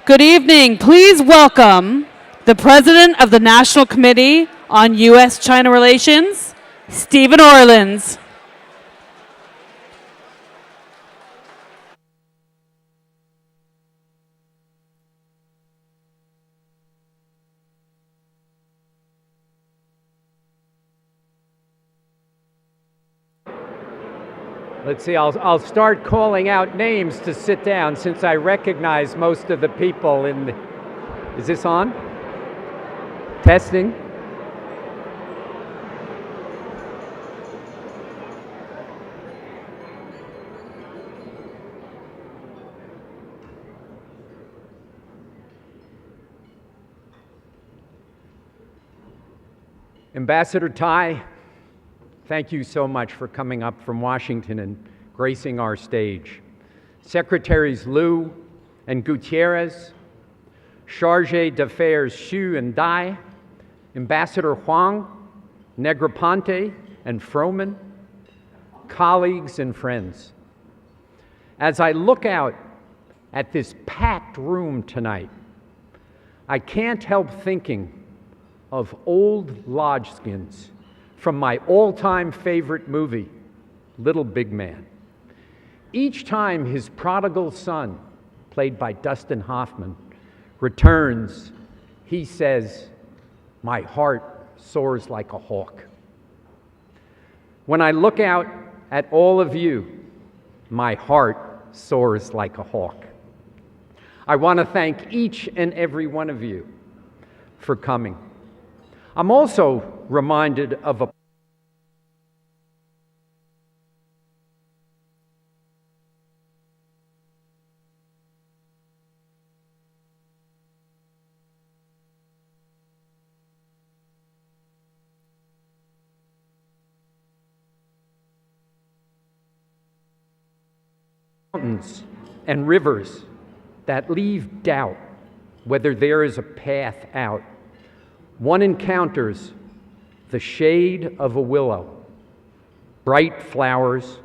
Good evening. Please welcome the President of the National Committee on U.S.-China Relations, Stephen Orlins. Let's see, I'll start calling out names to sit down since I recognize most of the people in the... Is this on? Testing? Ambassador Tai, thank you so much for coming up from Washington and gracing our stage. Secretaries Liu and Gutierrez, Chargé d'Affaires Xu and Dai, Ambassador Huang, Negroponte and Froman, colleagues and friends. As I look out at this packed room tonight, I can't help thinking of old lodgeskins from my all-time favorite movie, Little Big Man. Each time his prodigal son, played by Dustin Hoffman, returns, he says, "My heart soars like a hawk." When I look out at all of you, my heart soars like a hawk. I want to thank each and every one of you for coming. I'm also reminded of a mountains and rivers that leave doubt whether there is a path out. One encounters the shade of a willow, bright flowers,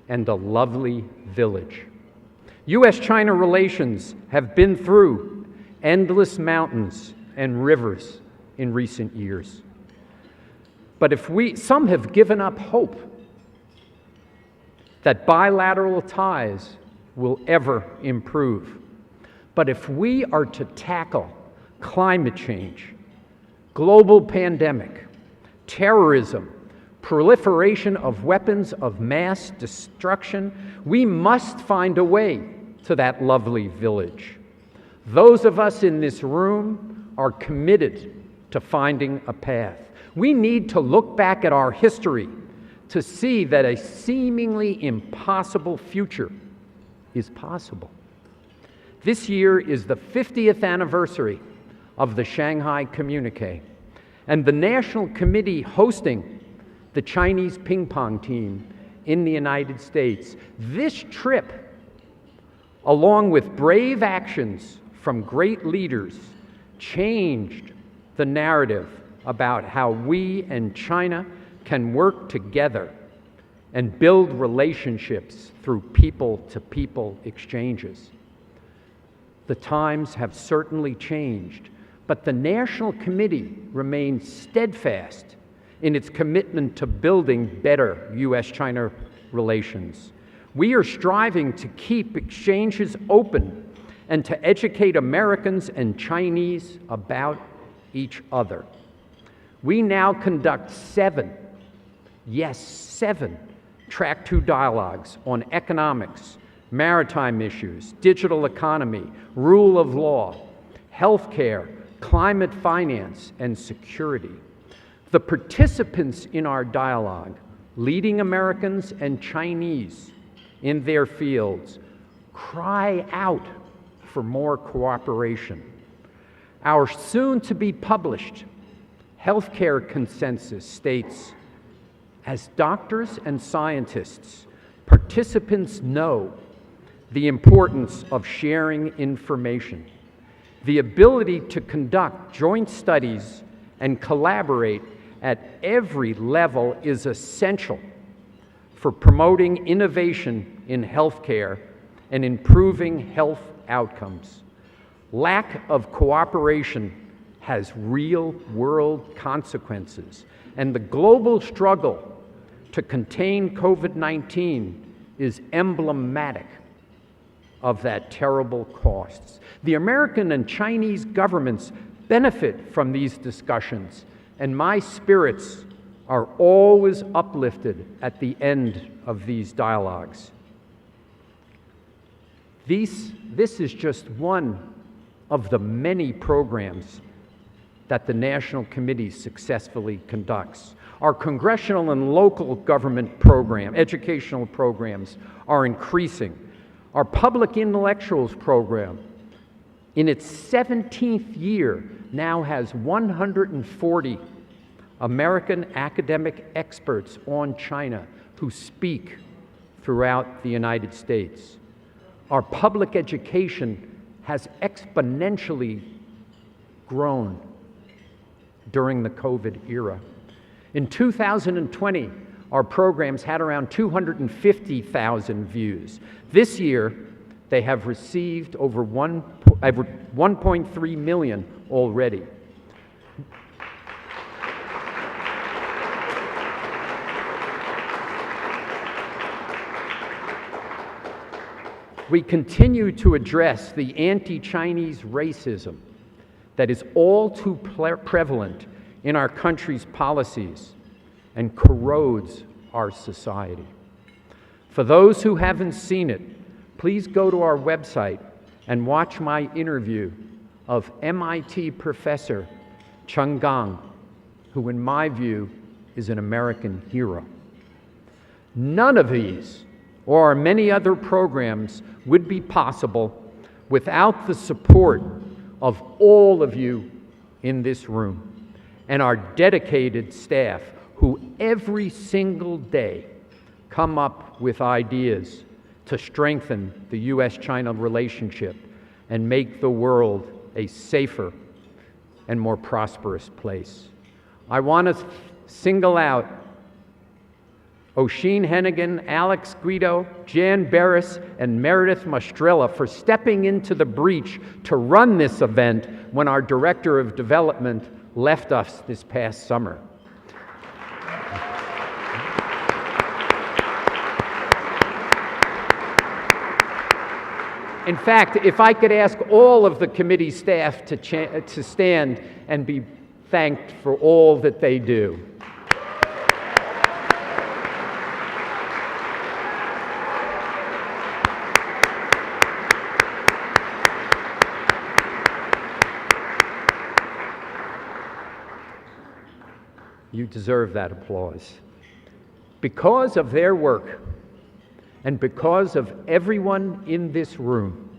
and a lovely village. U.S.-China relations have been through endless mountains and rivers in recent years. But some have given up hope that bilateral ties will ever improve. But if we are to tackle climate change, global pandemic, terrorism, proliferation of weapons of mass destruction, we must find a way to that lovely village. Those of us in this room are committed to finding a path. We need to look back at our history to see that a seemingly impossible future is possible. This year is the 50th anniversary of the Shanghai Communique, and the National Committee hosting the Chinese ping pong team in the United States. This trip, along with brave actions from great leaders, changed the narrative about how we and China can work together and build relationships through people-to-people exchanges. The times have certainly changed, but the National Committee remains steadfast in its commitment to building better U.S.-China relations. We are striving to keep exchanges open and to educate Americans and Chinese about each other. We now conduct 7 Track 2 dialogues on economics, maritime issues, digital economy, rule of law, healthcare, climate finance, and security. The participants in our dialogue, leading Americans and Chinese in their fields, cry out for more cooperation. Our soon-to-be-published healthcare consensus states, as doctors and scientists, participants know the importance of sharing information. The ability to conduct joint studies and collaborate at every level is essential for promoting innovation in healthcare and improving health outcomes. Lack of cooperation has real-world consequences, and the global struggle to contain COVID-19 is emblematic of that terrible costs. The American and Chinese governments benefit from these discussions, and my spirits are always uplifted at the end of these dialogues. This is just one of the many programs that the National Committee successfully conducts. Our congressional and local government educational programs are increasing. Our public intellectuals program, in its 17th year, now has 140 American academic experts on China who speak throughout the United States. Our public education has exponentially grown during the COVID era. In 2020, our programs had around 250,000 views. This year, they have received over 1.3 million already. We continue to address the anti-Chinese racism that is all too prevalent in our country's policies and corrodes our society. For those who haven't seen it, please go to our website and watch my interview of MIT professor Cheng Gang, who in my view is an American hero. None of these or our many other programs would be possible without the support of all of you in this room and our dedicated staff who every single day come up with ideas to strengthen the U.S.-China relationship and make the world a safer and more prosperous place. I want to single out Oisin Hennigan, Alex Guido, Jan Barris, and Meredith Mastrella for stepping into the breach to run this event when our Director of Development left us this past summer. In fact, if I could ask all of the committee staff to stand and be thanked for all that they do. You deserve that applause. Because of their work and because of everyone in this room,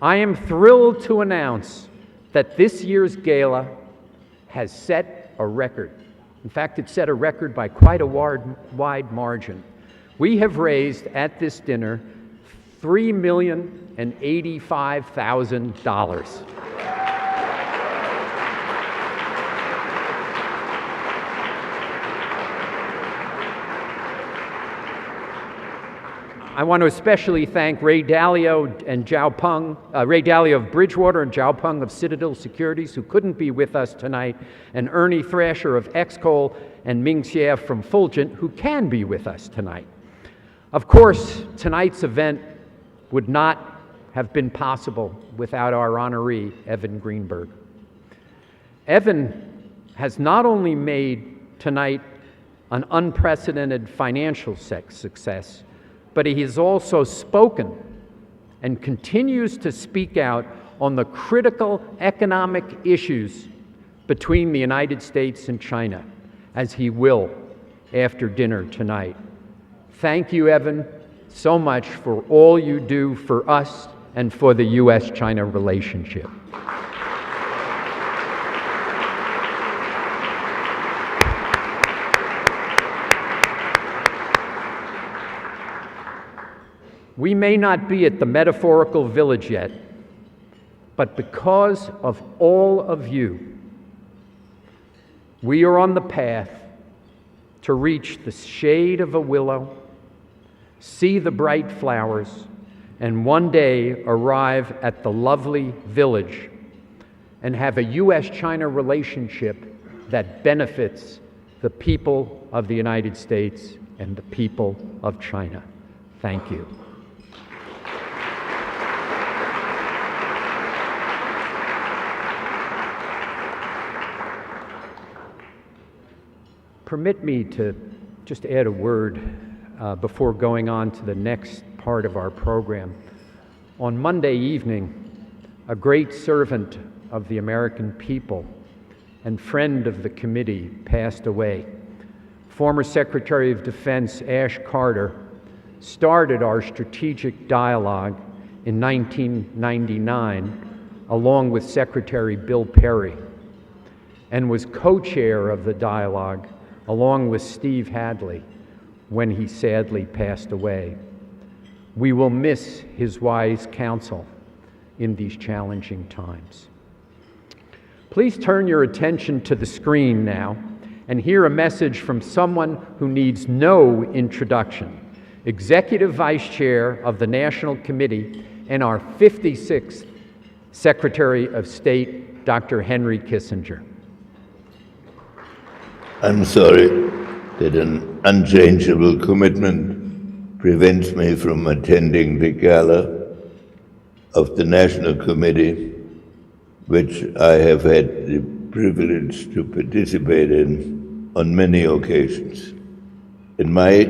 I am thrilled to announce that this year's gala has set a record. In fact, it set a record by quite a wide margin. We have raised at this dinner $3,085,000. I want to especially thank Ray Dalio and Zhao Peng, Ray Dalio of Bridgewater and Zhao Peng of Citadel Securities, who couldn't be with us tonight, and Ernie Thrasher of Xcoal and Ming Xie from Fulgent, who can be with us tonight. Of course, tonight's event would not have been possible without our honoree, Evan Greenberg. Evan has not only made tonight an unprecedented financial success, but he has also spoken and continues to speak out on the critical economic issues between the United States and China, as he will after dinner tonight. Thank you, Evan, so much for all you do for us and for the U.S.-China relationship. We may not be at the metaphorical village yet, but because of all of you, we are on the path to reach the shade of a willow, see the bright flowers, and one day arrive at the lovely village and have a U.S.-China relationship that benefits the people of the United States and the people of China. Thank you. Permit me to just add a word before going on to the next part of our program. On Monday evening, a great servant of the American people and friend of the committee passed away. Former Secretary of Defense Ash Carter started our strategic dialogue in 1999 along with Secretary Bill Perry and was co-chair of the dialogue along with Steve Hadley when he sadly passed away. We will miss his wise counsel in these challenging times. Please turn your attention to the screen now and hear a message from someone who needs no introduction, Executive Vice Chair of the National Committee and our 56th Secretary of State, Dr. Henry Kissinger. I'm sorry that an unchangeable commitment prevents me from attending the Gala of the National Committee, which I have had the privilege to participate in on many occasions. In my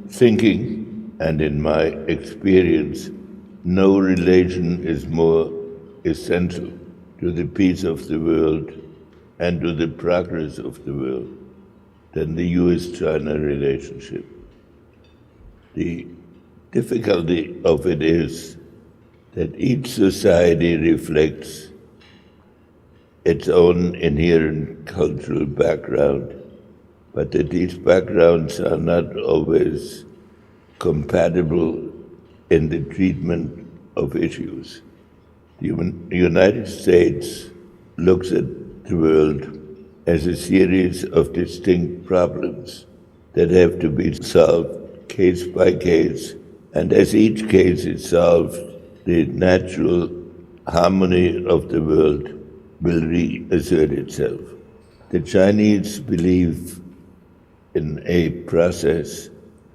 thinking and in my experience, no relation is more essential to the peace of the world and to the progress of the world than the US-China relationship. The difficulty of it is that each society reflects its own inherent cultural background, but that these backgrounds are not always compatible in the treatment of issues. The United States looks at the world as a series of distinct problems that have to be solved case by case, and as each case is solved, the natural harmony of the world will reassert itself. The Chinese believe in a process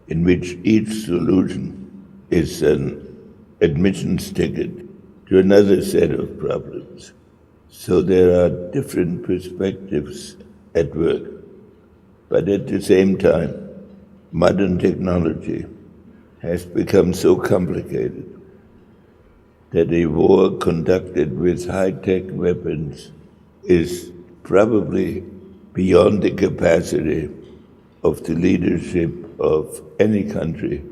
in which each solution is an admissions ticket to another set of problems. So there are different perspectives at work. But at the same time, modern technology has become so complicated that a war conducted with high-tech weapons is probably beyond the capacity of the leadership of any country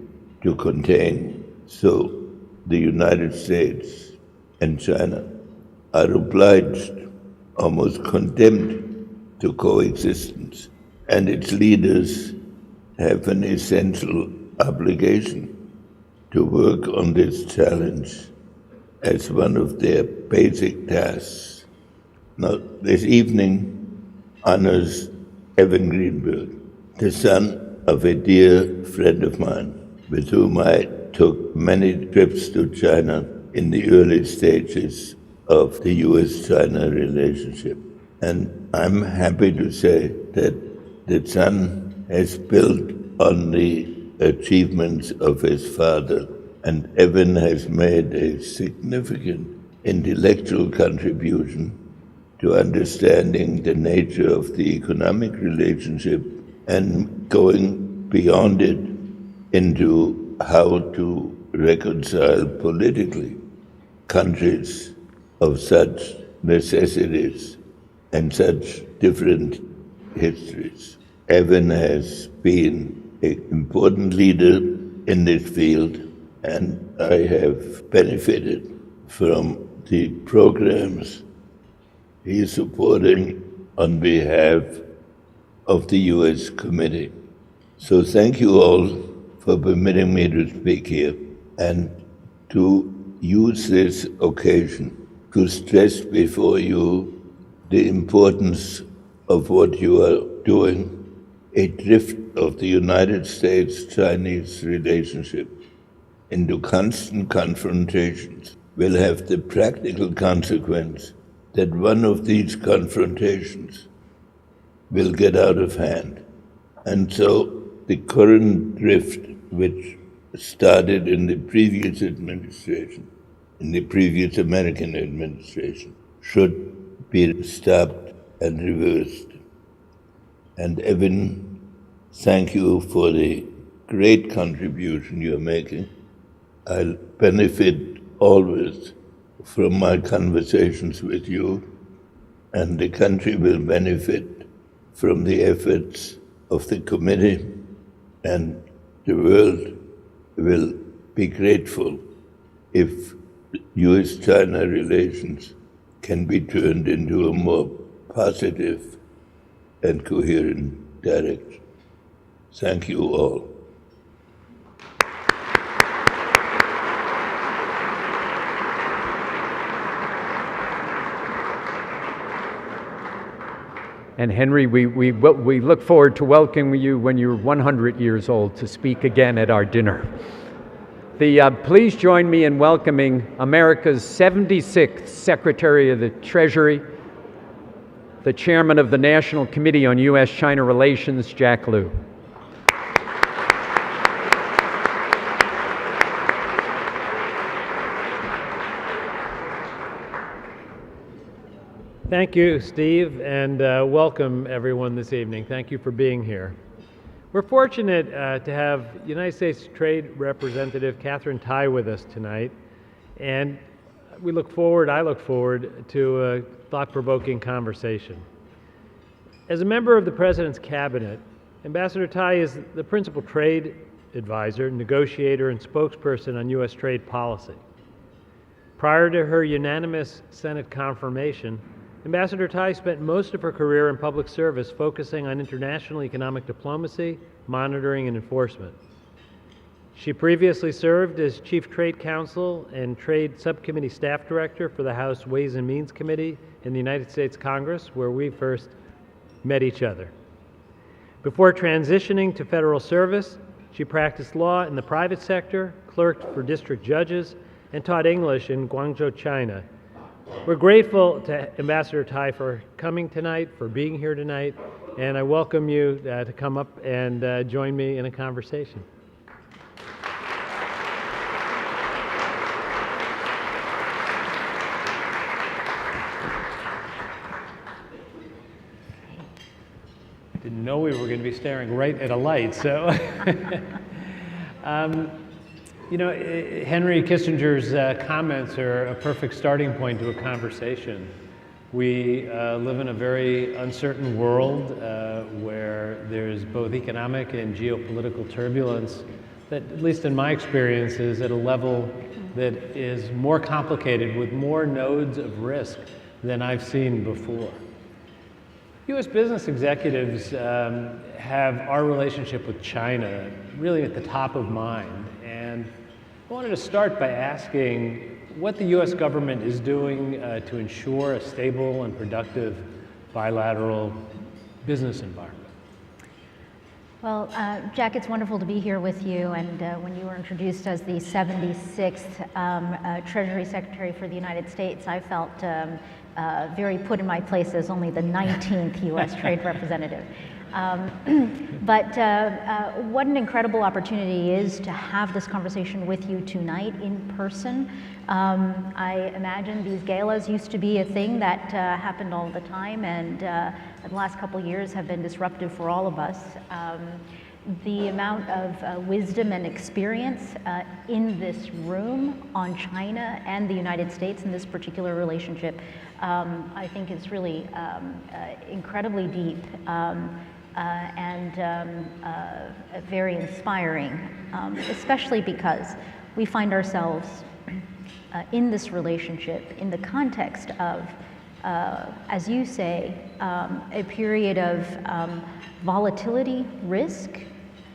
to contain. So the United States and China are obliged, almost condemned to coexistence, and its leaders have an essential obligation to work on this challenge as one of their basic tasks. Now, this evening honors Evan Greenberg, the son of a dear friend of mine, with whom I took many trips to China in the early stages of the US-China relationship. And I'm happy to say that the son has built on the achievements of his father, and Evan has made a significant intellectual contribution to understanding the nature of the economic relationship and going beyond it into how to reconcile politically countries of such necessities and such different histories. Evan has been an important leader in this field, and I have benefited from the programs he is supporting on behalf of the US Committee. So thank you all for permitting me to speak here and to use this occasion to stress before you the importance of what you are doing, a drift of the United States-Chinese relationship into constant confrontations will have the practical consequence that one of these confrontations will get out of hand. And so the current drift, which started in the previous administration, in the previous American administration, should be stopped and reversed. And Evan, thank you for the great contribution you're making. I'll benefit always from my conversations with you, and the country will benefit from the efforts of the committee, and the world will be grateful if US-China relations can be turned into a more positive and coherent direction. Thank you all. And Henry, we look forward to welcoming you when you're 100 years old to speak again at our dinner. Please join me in welcoming America's 76th Secretary of the Treasury, the Chairman of the National Committee on U.S.-China Relations, Jack Lew. Thank you, Steve, and welcome everyone this evening. Thank you for being here. We're fortunate to have United States Trade Representative Katherine with us tonight, and I look forward to a thought-provoking conversation. As a member of the President's Cabinet, Ambassador Tai is the principal trade advisor, negotiator, and spokesperson on U.S. trade policy. Prior to her unanimous Senate confirmation, Ambassador Tai spent most of her career in public service focusing on international economic diplomacy, monitoring, and enforcement. She previously served as Chief Trade Counsel and Trade Subcommittee Staff Director for the House Ways and Means Committee in the United States Congress, where we first met each other. Before transitioning to federal service, she practiced law in the private sector, clerked for district judges, and taught English in Guangzhou, China. We're grateful to Ambassador Tai for coming tonight, for being here tonight, and I welcome you to come up and join me in a conversation. Didn't know we were going to be staring right at a light, so. You know, Henry Kissinger's comments are a perfect starting point to a conversation. We live in a very uncertain world where there's both economic and geopolitical turbulence that, at least in my experience, is at a level that is more complicated with more nodes of risk than I've seen before. U.S. business executives have our relationship with China really at the top of mind. And I wanted to start by asking what the U.S. government is doing to ensure a stable and productive bilateral business environment. Well, Jack, it's wonderful to be here with you. And when you were introduced as the 76th Treasury Secretary for the United States, I felt very put in my place as only the 19th U.S. Trade Representative. But what an incredible opportunity it is to have this conversation with you tonight in person. I imagine these galas used to be a thing that happened all the time, and the last couple years have been disruptive for all of us. The amount of wisdom and experience in this room on China and the United States in this particular relationship, I think is really incredibly deep. And very inspiring, especially because we find ourselves in this relationship in the context of, as you say, a period of volatility, risk,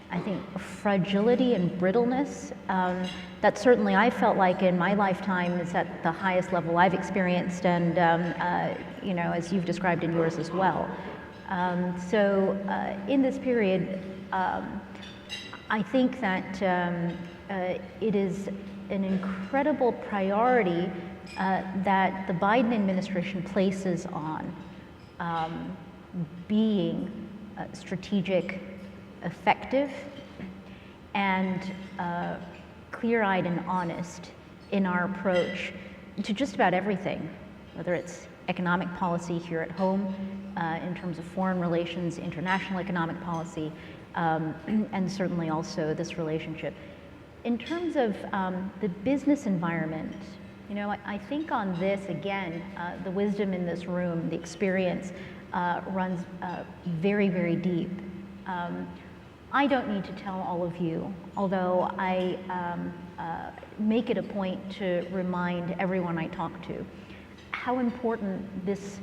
I think fragility and brittleness that certainly I felt like in my lifetime is at the highest level I've experienced, and you know, as you've described in yours as well. So in this period, I think that it is an incredible priority that the Biden administration places on being strategic, effective, and clear-eyed and honest in our approach to just about everything, whether it's economic policy here at home, in terms of foreign relations, international economic policy, and certainly also this relationship. In terms of the business environment, you know, I think on this, again, the wisdom in this room, the experience runs very, very deep. I don't need to tell all of you, although I make it a point to remind everyone I talk to how important this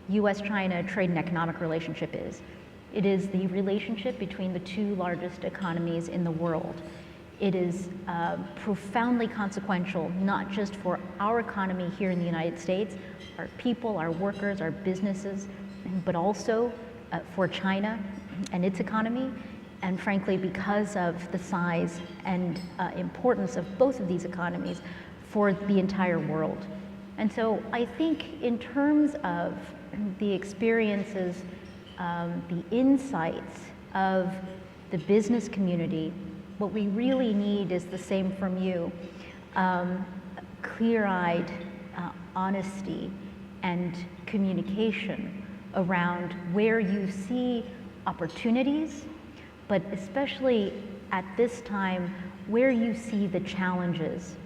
US-China trade and economic relationship is. It is the relationship between the two largest economies in the world. It is profoundly consequential, not just for our economy here in the United States, our people, our workers, our businesses, but also for China and its economy, and frankly, because of the size and importance of both of these economies for the entire world. And so I think in terms of the experiences, the insights of the business community, what we really need is the same from you, clear-eyed honesty and communication around where you see opportunities, but especially at this time, where you see the challenges.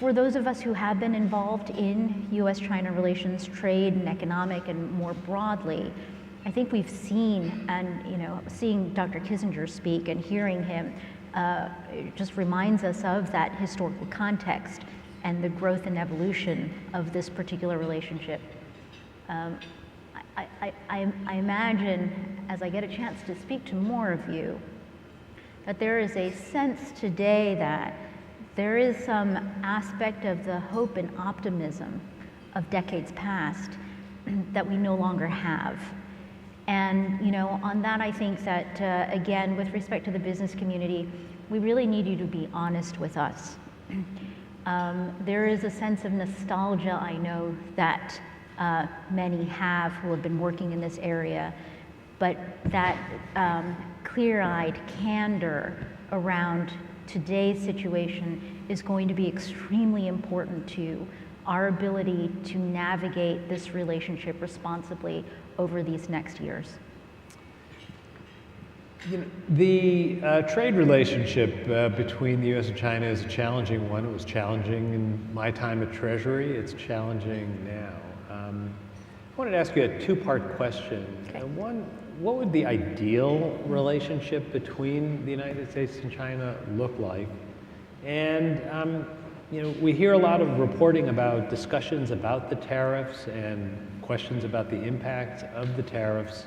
For those of us who have been involved in US-China relations, trade and economic, and more broadly, I think we've seen, and you know, seeing Dr. Kissinger speak and hearing him just reminds us of that historical context and the growth and evolution of this particular relationship. I imagine, as I get a chance to speak to more of you, that there is a sense today that there is some aspect of the hope and optimism of decades past that we no longer have. And you know, on that I think that, again, with respect to the business community, we really need you to be honest with us. There is a sense of nostalgia, I know, that many have who have been working in this area, but that clear-eyed candor around today's situation is going to be extremely important to our ability to navigate this relationship responsibly over these next years. You know, the trade relationship between the US and China is a challenging one. It was challenging in my time at Treasury. It's challenging now. I wanted to ask you a two-part question. Okay. One, what would the ideal relationship between the United States and China look like? And you know, we hear a lot of reporting about discussions about the tariffs and questions about the impact of the tariffs.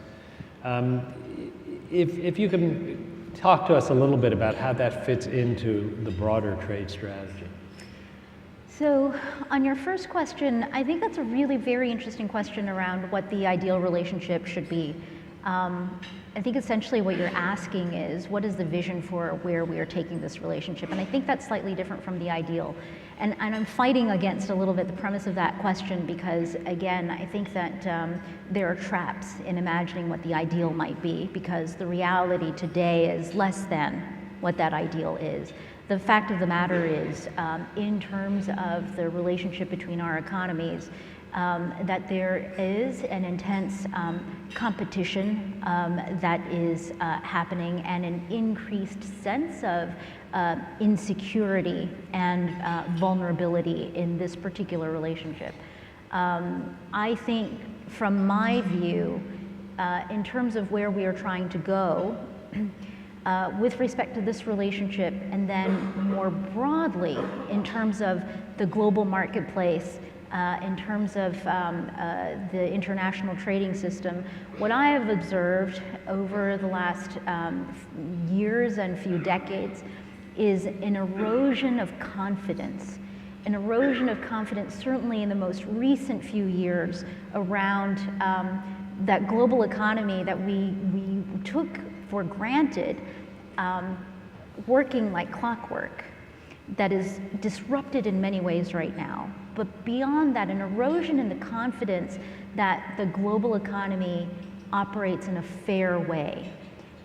If you can talk to us a little bit about how that fits into the broader trade strategy. So on your first question, I think that's a really very interesting question around what the ideal relationship should be. I think essentially what you're asking is, what is the vision for where we are taking this relationship? And I think that's slightly different from the ideal. And I'm fighting against a little bit the premise of that question because, again, I think that there are traps in imagining what the ideal might be, because the reality today is less than what that ideal is. The fact of the matter is, in terms of the relationship between our economies, that there is an intense competition that is happening, and an increased sense of insecurity and vulnerability in this particular relationship. I think, from my view, in terms of where we are trying to go, with respect to this relationship, and then more broadly in terms of the global marketplace, in terms of the international trading system, what I have observed over the last years and few decades is an erosion of confidence. An erosion of confidence, certainly in the most recent few years, around that global economy that we took for granted working like clockwork that is disrupted in many ways right now. But beyond that, an erosion in the confidence that the global economy operates in a fair way.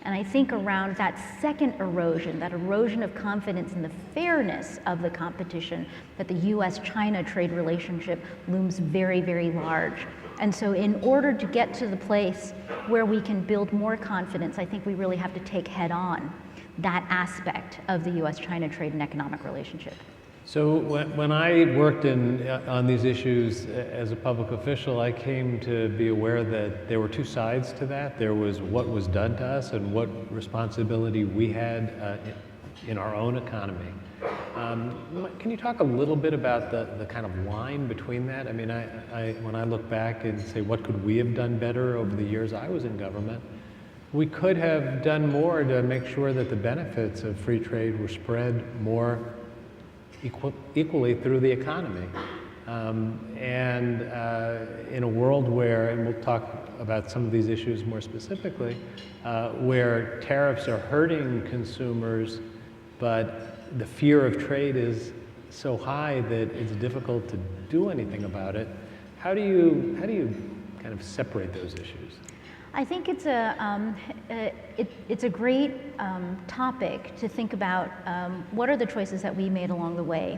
And I think around that second erosion, that erosion of confidence in the fairness of the competition, that the US-China trade relationship looms very, very large. And so in order to get to the place where we can build more confidence, I think we really have to take head on that aspect of the US-China trade and economic relationship. So when I worked on these issues as a public official, I came to be aware that there were two sides to that. There was what was done to us and what responsibility we had in our own economy. Can you talk a little bit about the kind of line between that? I mean, when I look back and say, what could we have done better over the years I was in government? We could have done more to make sure that the benefits of free trade were spread more equally through the economy. In a world where, and we'll talk about some of these issues more specifically, where tariffs are hurting consumers, but the fear of trade is so high that it's difficult to do anything about it. How do you kind of separate those issues? I think it's a great topic to think about what are the choices that we made along the way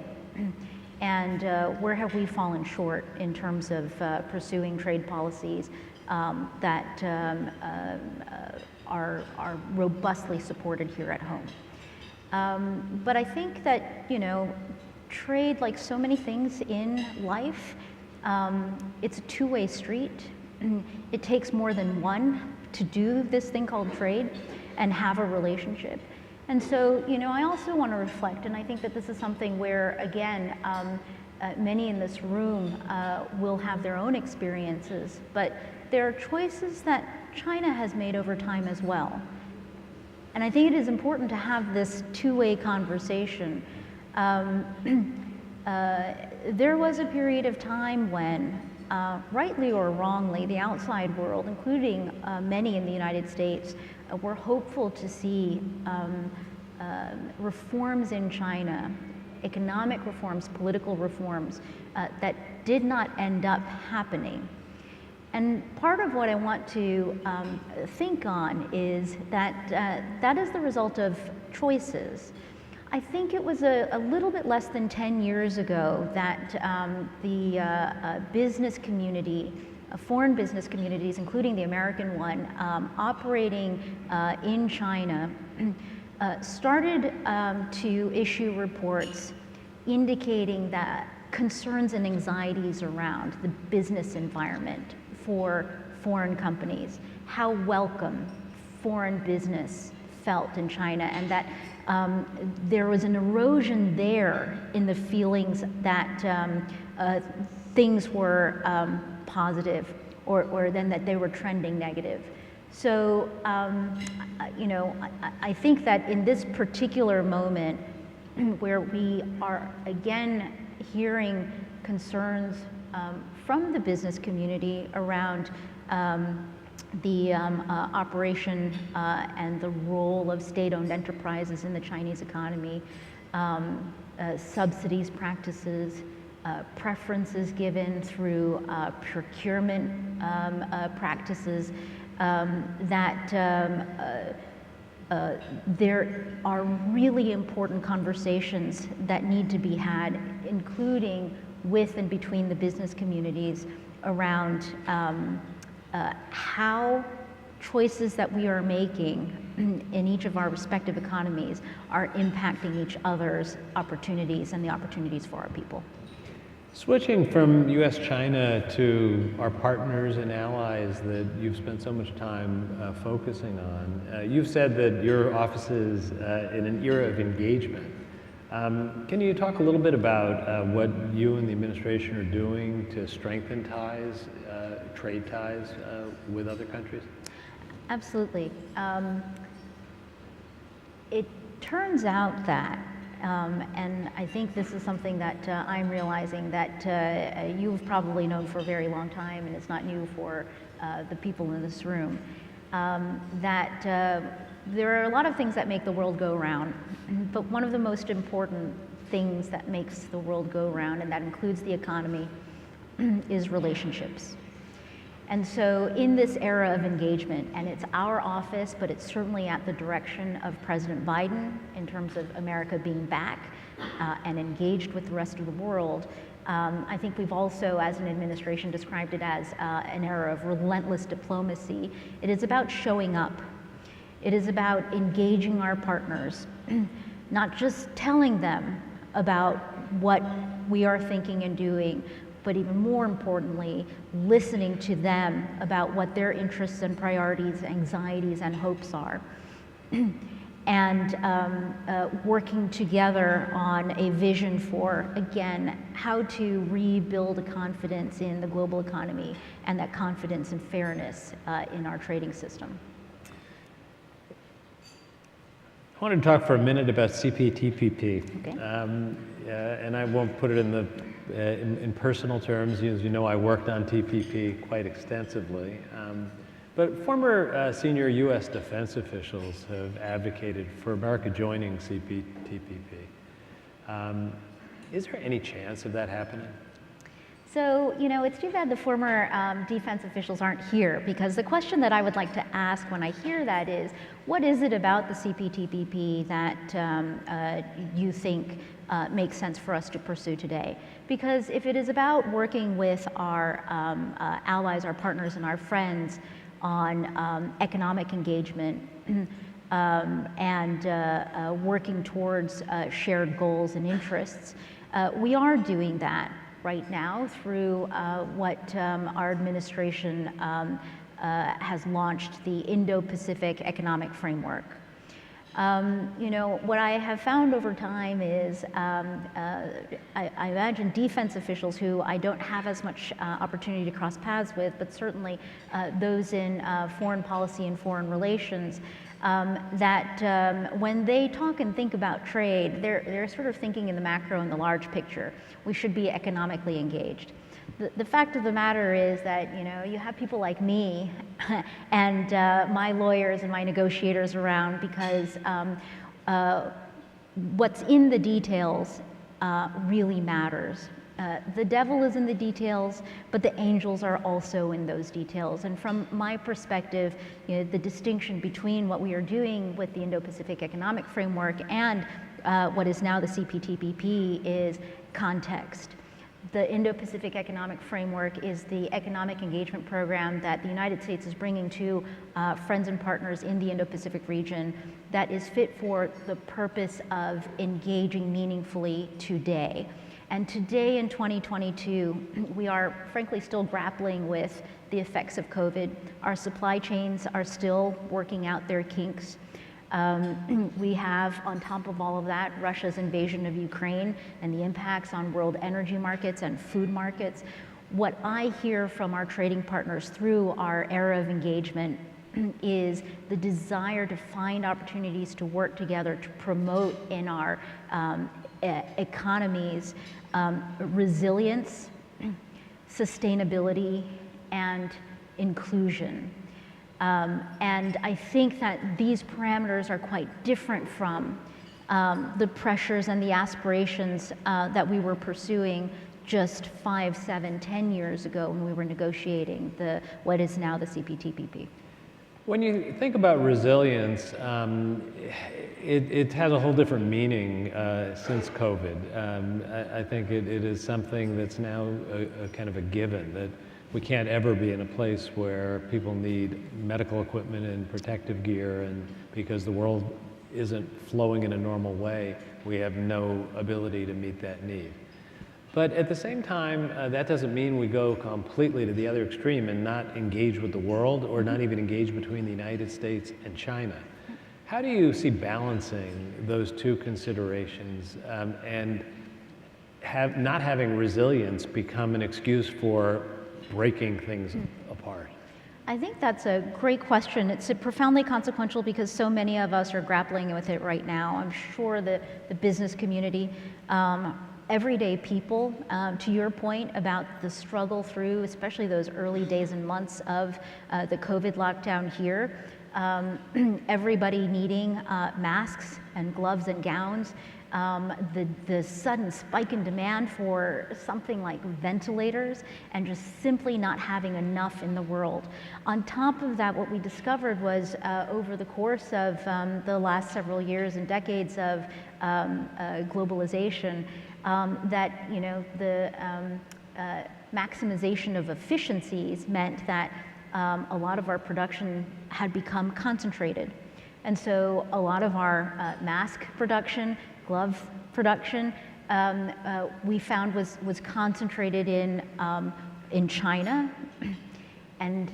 and where have we fallen short in terms of pursuing trade policies that are robustly supported here at home. But I think that, you know, trade, like so many things in life, it's a two-way street. It takes more than one to do this thing called trade and have a relationship. And so, you know, I also want to reflect, and I think that this is something where, again, many in this room will have their own experiences, but there are choices that China has made over time as well. And I think it is important to have this two-way conversation. There was a period of time when, rightly or wrongly, the outside world, including many in the United States, were hopeful to see reforms in China, economic reforms, political reforms, that did not end up happening. And part of what I want to think on is that that is the result of choices. I think it was a little bit less than 10 years ago that the business community, foreign business communities, including the American one, operating in China, started to issue reports indicating that concerns and anxieties around the business environment for foreign companies, how welcome foreign business felt in China, and that there was an erosion there in the feelings that things were positive or then that they were trending negative. So, you know, I think that in this particular moment where we are again hearing concerns from the business community around the operation and the role of state-owned enterprises in the Chinese economy, subsidies practices, preferences given through procurement practices, that there are really important conversations that need to be had, including with and between the business communities around how choices that we are making in each of our respective economies are impacting each other's opportunities and the opportunities for our people. Switching from US-China to our partners and allies that you've spent so much time focusing on, you've said that your office is in an era of engagement. Can you talk a little bit about what you and the administration are doing to strengthen ties, trade ties with other countries? Absolutely. It turns out that, and I think this is something that I'm realizing that you've probably known for a very long time, and it's not new for the people in this room, that there are a lot of things that make the world go round, but one of the most important things that makes the world go round, and that includes the economy, is relationships. And so in this era of engagement, and it's our office, but it's certainly at the direction of President Biden in terms of America being back and engaged with the rest of the world, I think we've also, as an administration, described it as an era of relentless diplomacy. It is about showing up. It is about engaging our partners, not just telling them about what we are thinking and doing, but even more importantly, listening to them about what their interests and priorities, anxieties, and hopes are. And working together on a vision for, again, how to rebuild a confidence in the global economy and that confidence and fairness in our trading system. I wanted to talk for a minute about CPTPP. Okay. And I won't put it in the in personal terms. As you know, I worked on TPP quite extensively. But former senior U.S. defense officials have advocated for America joining CPTPP. Is there any chance of that happening? So, you know, it's too bad the former defense officials aren't here, because the question that I would like to ask when I hear that is, what is it about the CPTPP that you think makes sense for us to pursue today? Because if it is about working with our allies, our partners, and our friends on economic engagement and working towards shared goals and interests, we are doing that right now through what our administration has launched, the Indo-Pacific Economic Framework. You know, what I have found over time is I imagine defense officials who I don't have as much opportunity to cross paths with, but certainly those in foreign policy and foreign relations, that when they talk and think about trade, they're sort of thinking in the macro and the large picture. We should be economically engaged. The fact of the matter is that, you know, you have people like me and my lawyers and my negotiators around, because what's in the details really matters. The devil is in the details, but the angels are also in those details. And from my perspective, you know, the distinction between what we are doing with the Indo-Pacific Economic Framework and what is now the CPTPP is context. The Indo-Pacific Economic Framework is the economic engagement program that the United States is bringing to friends and partners in the Indo-Pacific region that is fit for the purpose of engaging meaningfully today. And today in 2022, we are frankly still grappling with the effects of COVID. Our supply chains are still working out their kinks. We have, on top of all of that, Russia's invasion of Ukraine and the impacts on world energy markets and food markets. What I hear from our trading partners through our era of engagement is the desire to find opportunities to work together to promote in our economies resilience, sustainability, and inclusion. And I think that these parameters are quite different from the pressures and the aspirations that we were pursuing just 5, 7, 10 years ago when we were negotiating what is now the CPTPP. When you think about resilience, it has a whole different meaning since COVID. I think it is something that's now a kind of a given, that we can't ever be in a place where people need medical equipment and protective gear, and because the world isn't flowing in a normal way, we have no ability to meet that need. But at the same time, that doesn't mean we go completely to the other extreme and not engage with the world, or not even engage between the United States and China. How do you see balancing those two considerations and not having resilience become an excuse for breaking things apart? I think that's a great question. It's profoundly consequential because so many of us are grappling with it right now. I'm sure the business community, everyday people, to your point about the struggle through, especially those early days and months of the COVID lockdown here, everybody needing masks and gloves and gowns, the sudden spike in demand for something like ventilators, and just simply not having enough in the world. On top of that, what we discovered was over the course of the last several years and decades of globalization, that the maximization of efficiencies meant that a lot of our production had become concentrated. And so a lot of our mask production, glove production, we found was concentrated in China. And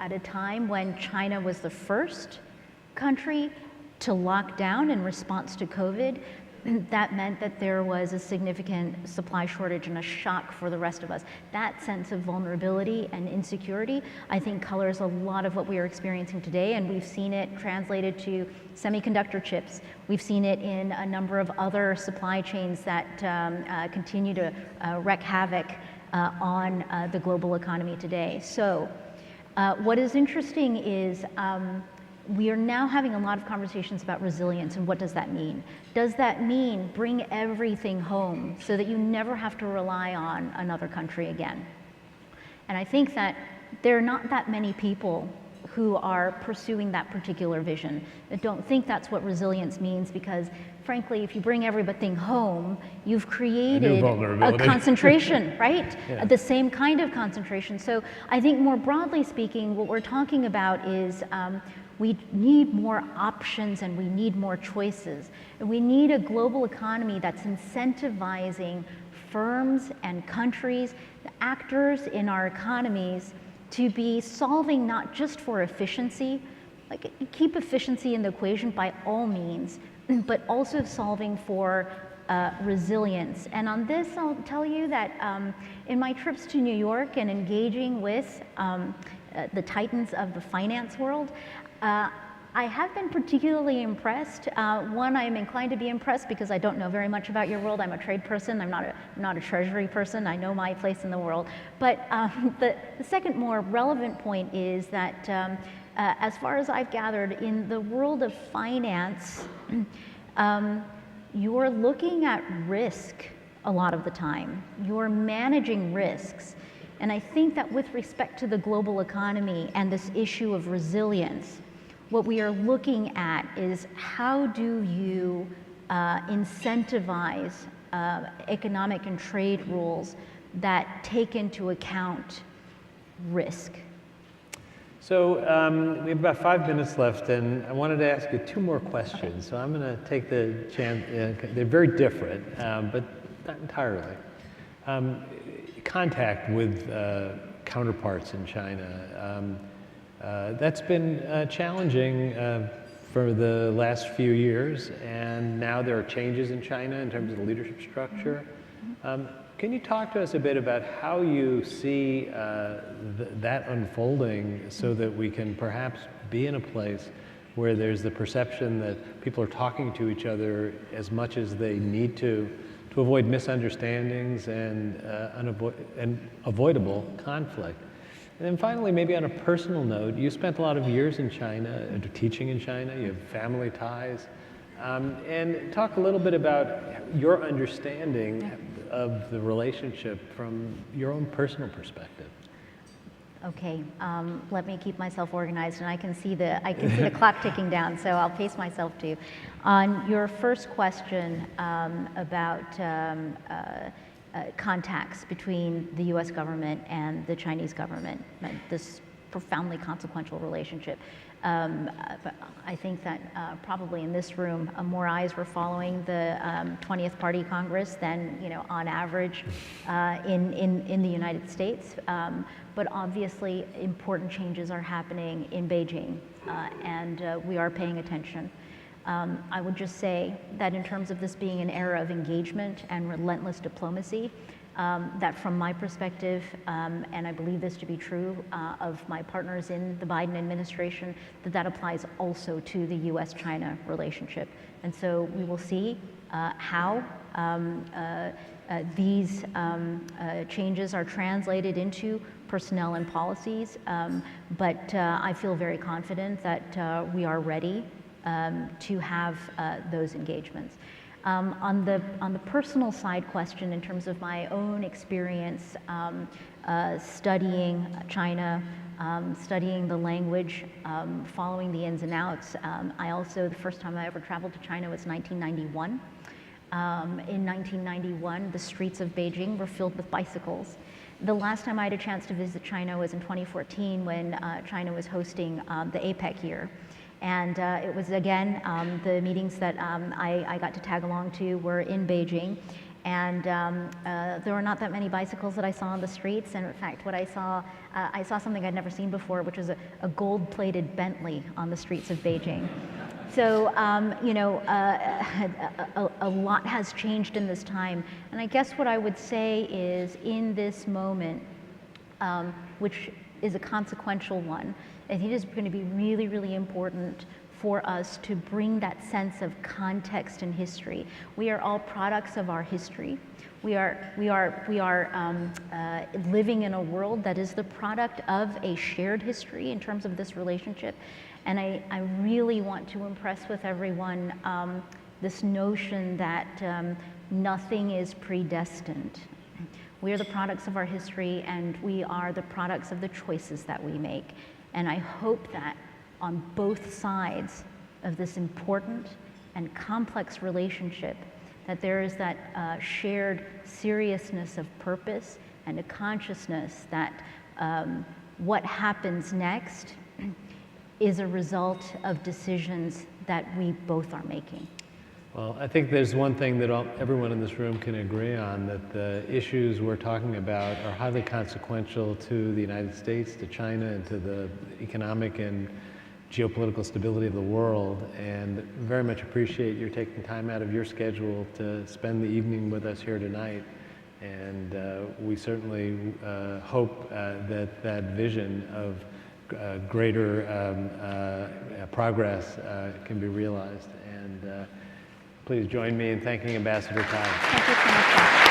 at a time when China was the first country to lock down in response to COVID, that meant that there was a significant supply shortage and a shock for the rest of us. That sense of vulnerability and insecurity, I think, colors a lot of what we are experiencing today, and we've seen it translated to semiconductor chips. We've seen it in a number of other supply chains that continue to wreak havoc on the global economy today. So what is interesting is we are now having a lot of conversations about resilience, and what does that mean? Does that mean bring everything home so that you never have to rely on another country again? And I think that there are not that many people who are pursuing that particular vision. I don't think that's what resilience means, because frankly, if you bring everything home, you've created a concentration, right? Yeah. The same kind of concentration. So I think more broadly speaking, what we're talking about is we need more options and we need more choices. And we need a global economy that's incentivizing firms and countries, actors in our economies, to be solving not just for efficiency, like keep efficiency in the equation by all means, but also solving for resilience. And on this, I'll tell you that in my trips to New York and engaging with the titans of the finance world, I have been particularly impressed. One, I'm inclined to be impressed because I don't know very much about your world. I'm a trade person. I'm not a treasury person. I know my place in the world. But the second more relevant point is that as far as I've gathered, in the world of finance, you're looking at risk a lot of the time. You're managing risks. And I think that with respect to the global economy and this issue of resilience, what we are looking at is how do you incentivize economic and trade rules that take into account risk. So we have about 5 minutes left, and I wanted to ask you 2 more questions. So I'm going to take the chance. They're very different, but not entirely. Contact with counterparts in China. That's been challenging for the last few years, and now there are changes in China in terms of the leadership structure. Can you talk to us a bit about how you see that unfolding so that we can perhaps be in a place where there's the perception that people are talking to each other as much as they need to avoid misunderstandings and avoidable conflict? And then finally, maybe on a personal note, you spent a lot of years in China, teaching in China, you have family ties, and talk a little bit about your understanding of the relationship from your own personal perspective. Okay, let me keep myself organized, and I can see the clock ticking down, so I'll pace myself to you. On your first question about contacts between the U.S. government and the Chinese government, this profoundly consequential relationship. I think that probably in this room, more eyes were following the 20th Party Congress than on average in the United States. But obviously, important changes are happening in Beijing, and we are paying attention. I would just say that in terms of this being an era of engagement and relentless diplomacy, that from my perspective, and I believe this to be true of my partners in the Biden administration, that applies also to the U.S.-China relationship. And so we will see how these changes are translated into personnel and policies, but I feel very confident that we are ready to have those engagements. On the personal side question, in terms of my own experience studying China, studying the language, following the ins and outs, I also, the first time I ever traveled to China was 1991. In 1991, the streets of Beijing were filled with bicycles. The last time I had a chance to visit China was in 2014 when China was hosting the APEC year. And it was, again, the meetings that I got to tag along to were in Beijing. And there were not that many bicycles that I saw on the streets. And in fact, what I saw something I'd never seen before, which was a gold-plated Bentley on the streets of Beijing. So, you know, a lot has changed in this time. And I guess what I would say is, in this moment, which is a consequential one, I think it is going to be really, really important for us to bring that sense of context and history. We are all products of our history. We are living in a world that is the product of a shared history in terms of this relationship. And I really want to impress with everyone this notion that nothing is predestined. We are the products of our history, and we are the products of the choices that we make. And I hope that on both sides of this important and complex relationship, that there is that shared seriousness of purpose and a consciousness that what happens next is a result of decisions that we both are making. Well, I think there's one thing that everyone in this room can agree on, that the issues we're talking about are highly consequential to the United States, to China, and to the economic and geopolitical stability of the world, and very much appreciate your taking time out of your schedule to spend the evening with us here tonight. And we certainly hope that that vision of greater progress can be realized. And please join me in thanking Ambassador Tai. Thank you so much, Bob.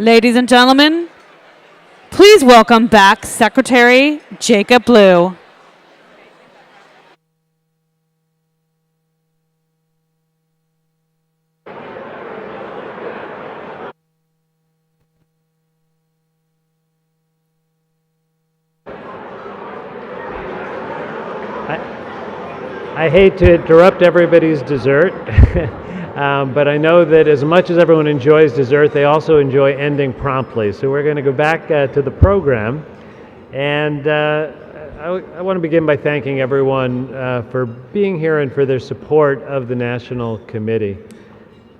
Ladies and gentlemen, please welcome back Secretary Jacob Lew. I hate to interrupt everybody's dessert, but I know that as much as everyone enjoys dessert, they also enjoy ending promptly. So we're going to go back to the program, and I want to begin by thanking everyone for being here and for their support of the National Committee.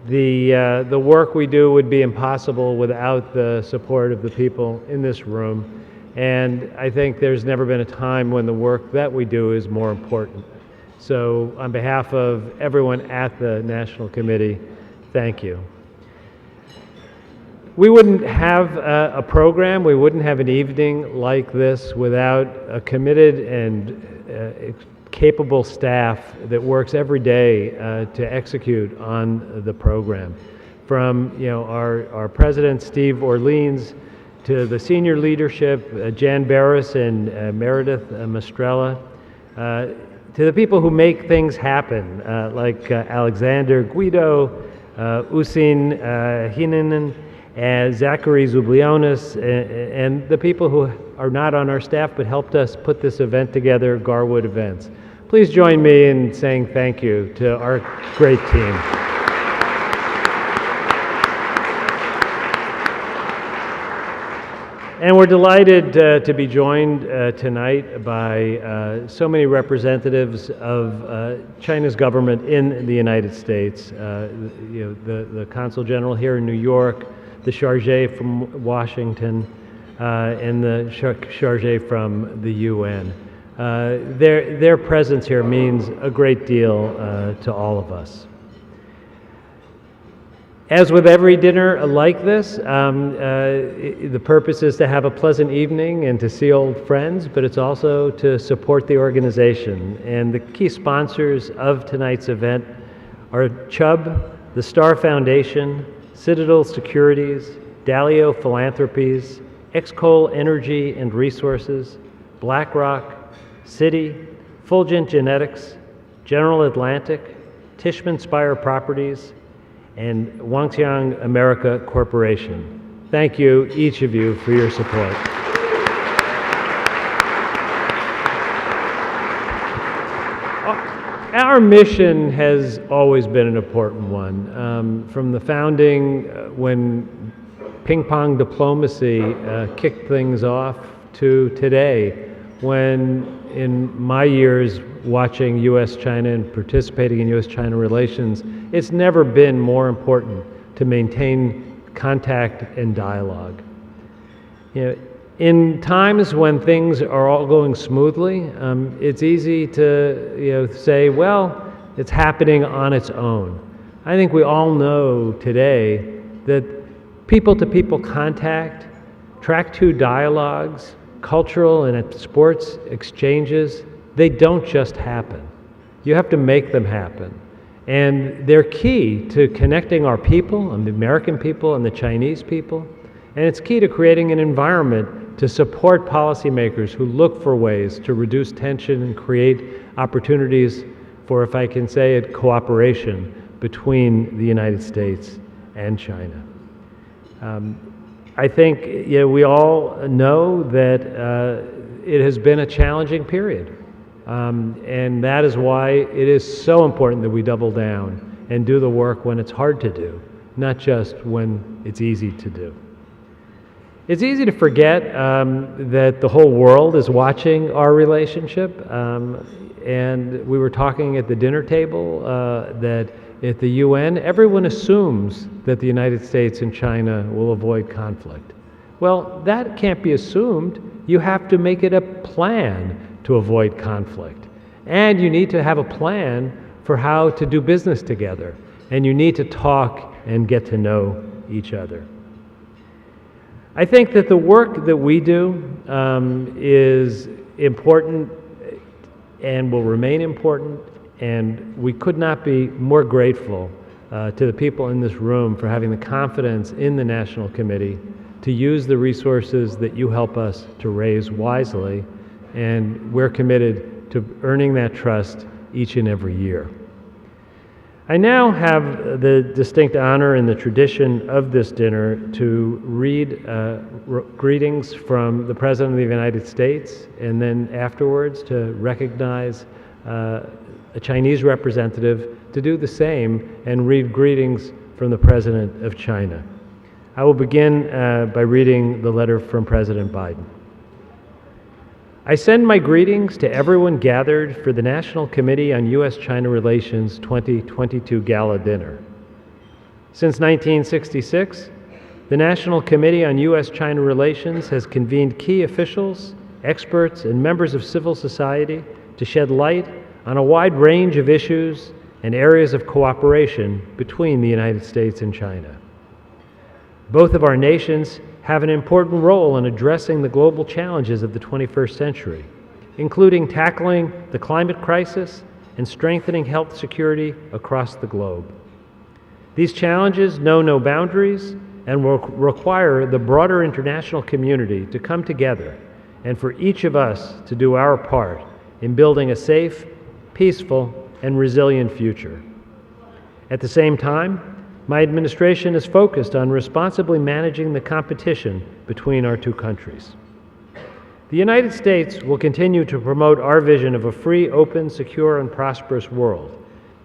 The work we do would be impossible without the support of the people in this room, and I think there's never been a time when the work that we do is more important. So on behalf of everyone at the National Committee, thank you. We wouldn't have a program, we wouldn't have an evening like this without a committed and capable staff that works every day to execute on the program. From our president, Steve Orlins, to the senior leadership, Jan Barris and Meredith Mastrella, to the people who make things happen, like Alexander Guido, Usin Hininen, and Zachary Zublionis, and the people who are not on our staff but helped us put this event together, Garwood Events. Please join me in saying thank you to our great team. And we're delighted to be joined tonight by so many representatives of China's government in the United States. The Consul General here in New York, the Chargé from Washington, and the Chargé from the UN. Their presence here means a great deal to all of us. As with every dinner like this, the purpose is to have a pleasant evening and to see old friends, but it's also to support the organization. And the key sponsors of tonight's event are Chubb, the Star Foundation, Citadel Securities, Dalio Philanthropies, Xcoal Energy and Resources, BlackRock, Citi, Fulgent Genetics, General Atlantic, Tishman Speyer Properties, and Wangxiang America Corporation. Thank you, each of you, for your support. Our mission has always been an important one. From the founding, when ping-pong diplomacy kicked things off, to today, when in my years watching U.S.-China and participating in U.S.-China relations, it's never been more important to maintain contact and dialogue. In times when things are all going smoothly, it's easy to say, well, it's happening on its own. I think we all know today that people-to-people contact, track-to dialogues, cultural and sports exchanges, they don't just happen. You have to make them happen. And they're key to connecting our people, and the American people and the Chinese people. And it's key to creating an environment to support policymakers who look for ways to reduce tension and create opportunities for, if I can say it, cooperation between the United States and China. I think we all know that it has been a challenging period. And that is why it is so important that we double down and do the work when it's hard to do, not just when it's easy to do. It's easy to forget that the whole world is watching our relationship. And we were talking at the dinner table that at the UN, everyone assumes that the United States and China will avoid conflict. Well, that can't be assumed. You have to make it a plan to avoid conflict. And you need to have a plan for how to do business together. And you need to talk and get to know each other. I think that the work that we do is important and will remain important, and we could not be more grateful to the people in this room for having the confidence in the National Committee to use the resources that you help us to raise wisely, and we're committed to earning that trust each and every year. I now have the distinct honor and the tradition of this dinner to read greetings from the President of the United States, and then afterwards to recognize a Chinese representative to do the same and read greetings from the President of China. I will begin by reading the letter from President Biden. I send my greetings to everyone gathered for the National Committee on U.S.-China Relations 2022 Gala Dinner. Since 1966, the National Committee on U.S.-China Relations has convened key officials, experts, and members of civil society to shed light on a wide range of issues and areas of cooperation between the United States and China. Both of our nations have an important role in addressing the global challenges of the 21st century, including tackling the climate crisis and strengthening health security across the globe. These challenges know no boundaries and will require the broader international community to come together and for each of us to do our part in building a safe, peaceful, and resilient future. At the same time, my administration is focused on responsibly managing the competition between our two countries. The United States will continue to promote our vision of a free, open, secure, and prosperous world,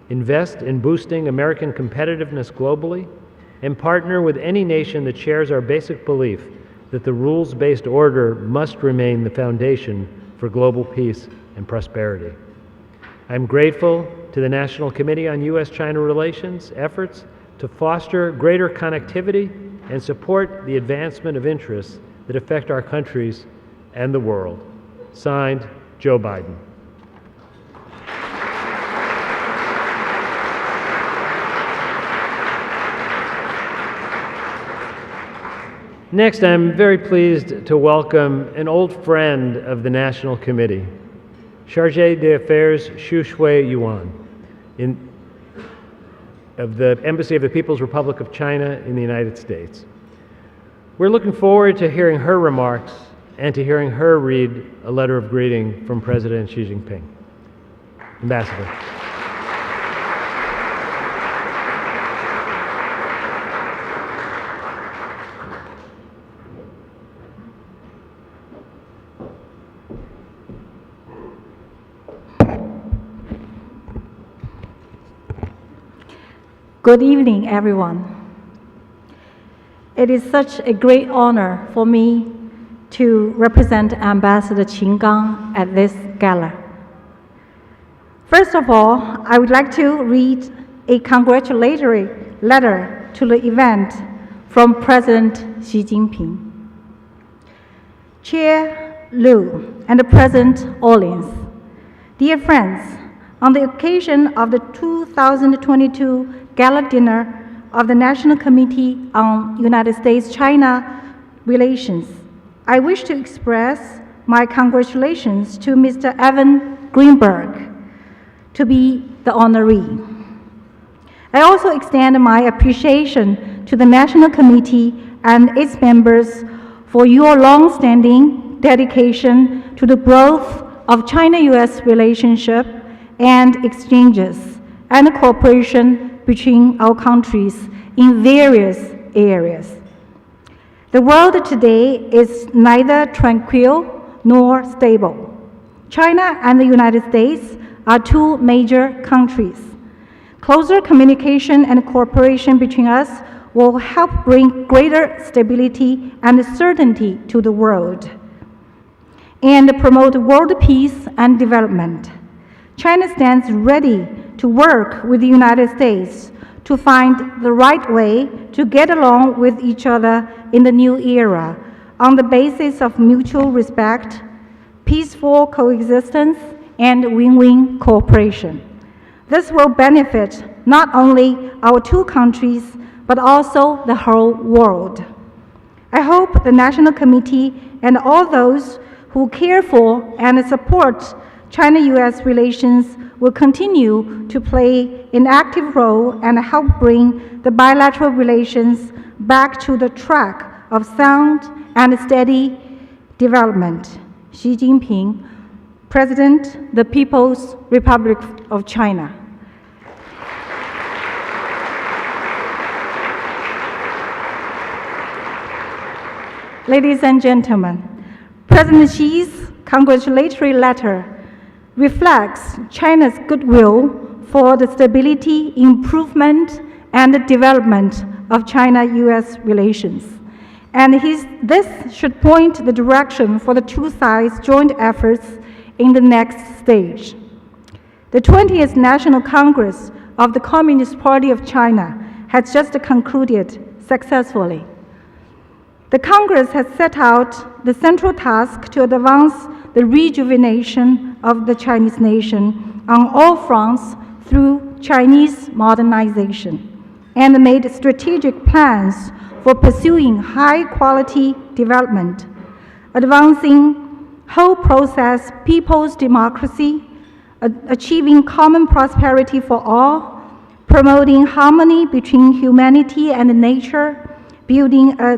invest in boosting American competitiveness globally, and partner with any nation that shares our basic belief that the rules-based order must remain the foundation for global peace and prosperity. I'm grateful to the National Committee on U.S.-China Relations efforts to foster greater connectivity and support the advancement of interests that affect our countries and the world. Signed, Joe Biden. Next, I'm very pleased to welcome an old friend of the National Committee, Chargé d'Affaires Xueyuan, of the Embassy of the People's Republic of China in the United States. We're looking forward to hearing her remarks and to hearing her read a letter of greeting from President Xi Jinping. Ambassador. Good evening, everyone. It is such a great honor for me to represent Ambassador Qin Gang at this gala. First of all, I would like to read a congratulatory letter to the event from President Xi Jinping. Chair Liu and President Orlins, dear friends, on the occasion of the 2022 Gala Dinner of the National Committee on United States-China Relations, I wish to express my congratulations to Mr. Evan Greenberg to be the honoree. I also extend my appreciation to the National Committee and its members for your long-standing dedication to the growth of China-US relationship and exchanges and cooperation between our countries in various areas. The world today is neither tranquil nor stable. China and the United States are two major countries. Closer communication and cooperation between us will help bring greater stability and certainty to the world and promote world peace and development. China stands ready to work with the United States to find the right way to get along with each other in the new era on the basis of mutual respect, peaceful coexistence, and win-win cooperation. This will benefit not only our two countries, but also the whole world. I hope the National Committee and all those who care for and support China-US relations will continue to play an active role and help bring the bilateral relations back to the track of sound and steady development. Xi Jinping, President, the People's Republic of China. Ladies and gentlemen, President Xi's congratulatory letter reflects China's goodwill for the stability, improvement, and development of China-US relations. And this should point the direction for the two sides' joint efforts in the next stage. The 20th National Congress of the Communist Party of China has just concluded successfully. The Congress has set out the central task to advance the rejuvenation of the Chinese nation on all fronts through Chinese modernization, and made strategic plans for pursuing high-quality development, advancing whole process people's democracy, achieving common prosperity for all, promoting harmony between humanity and nature, building a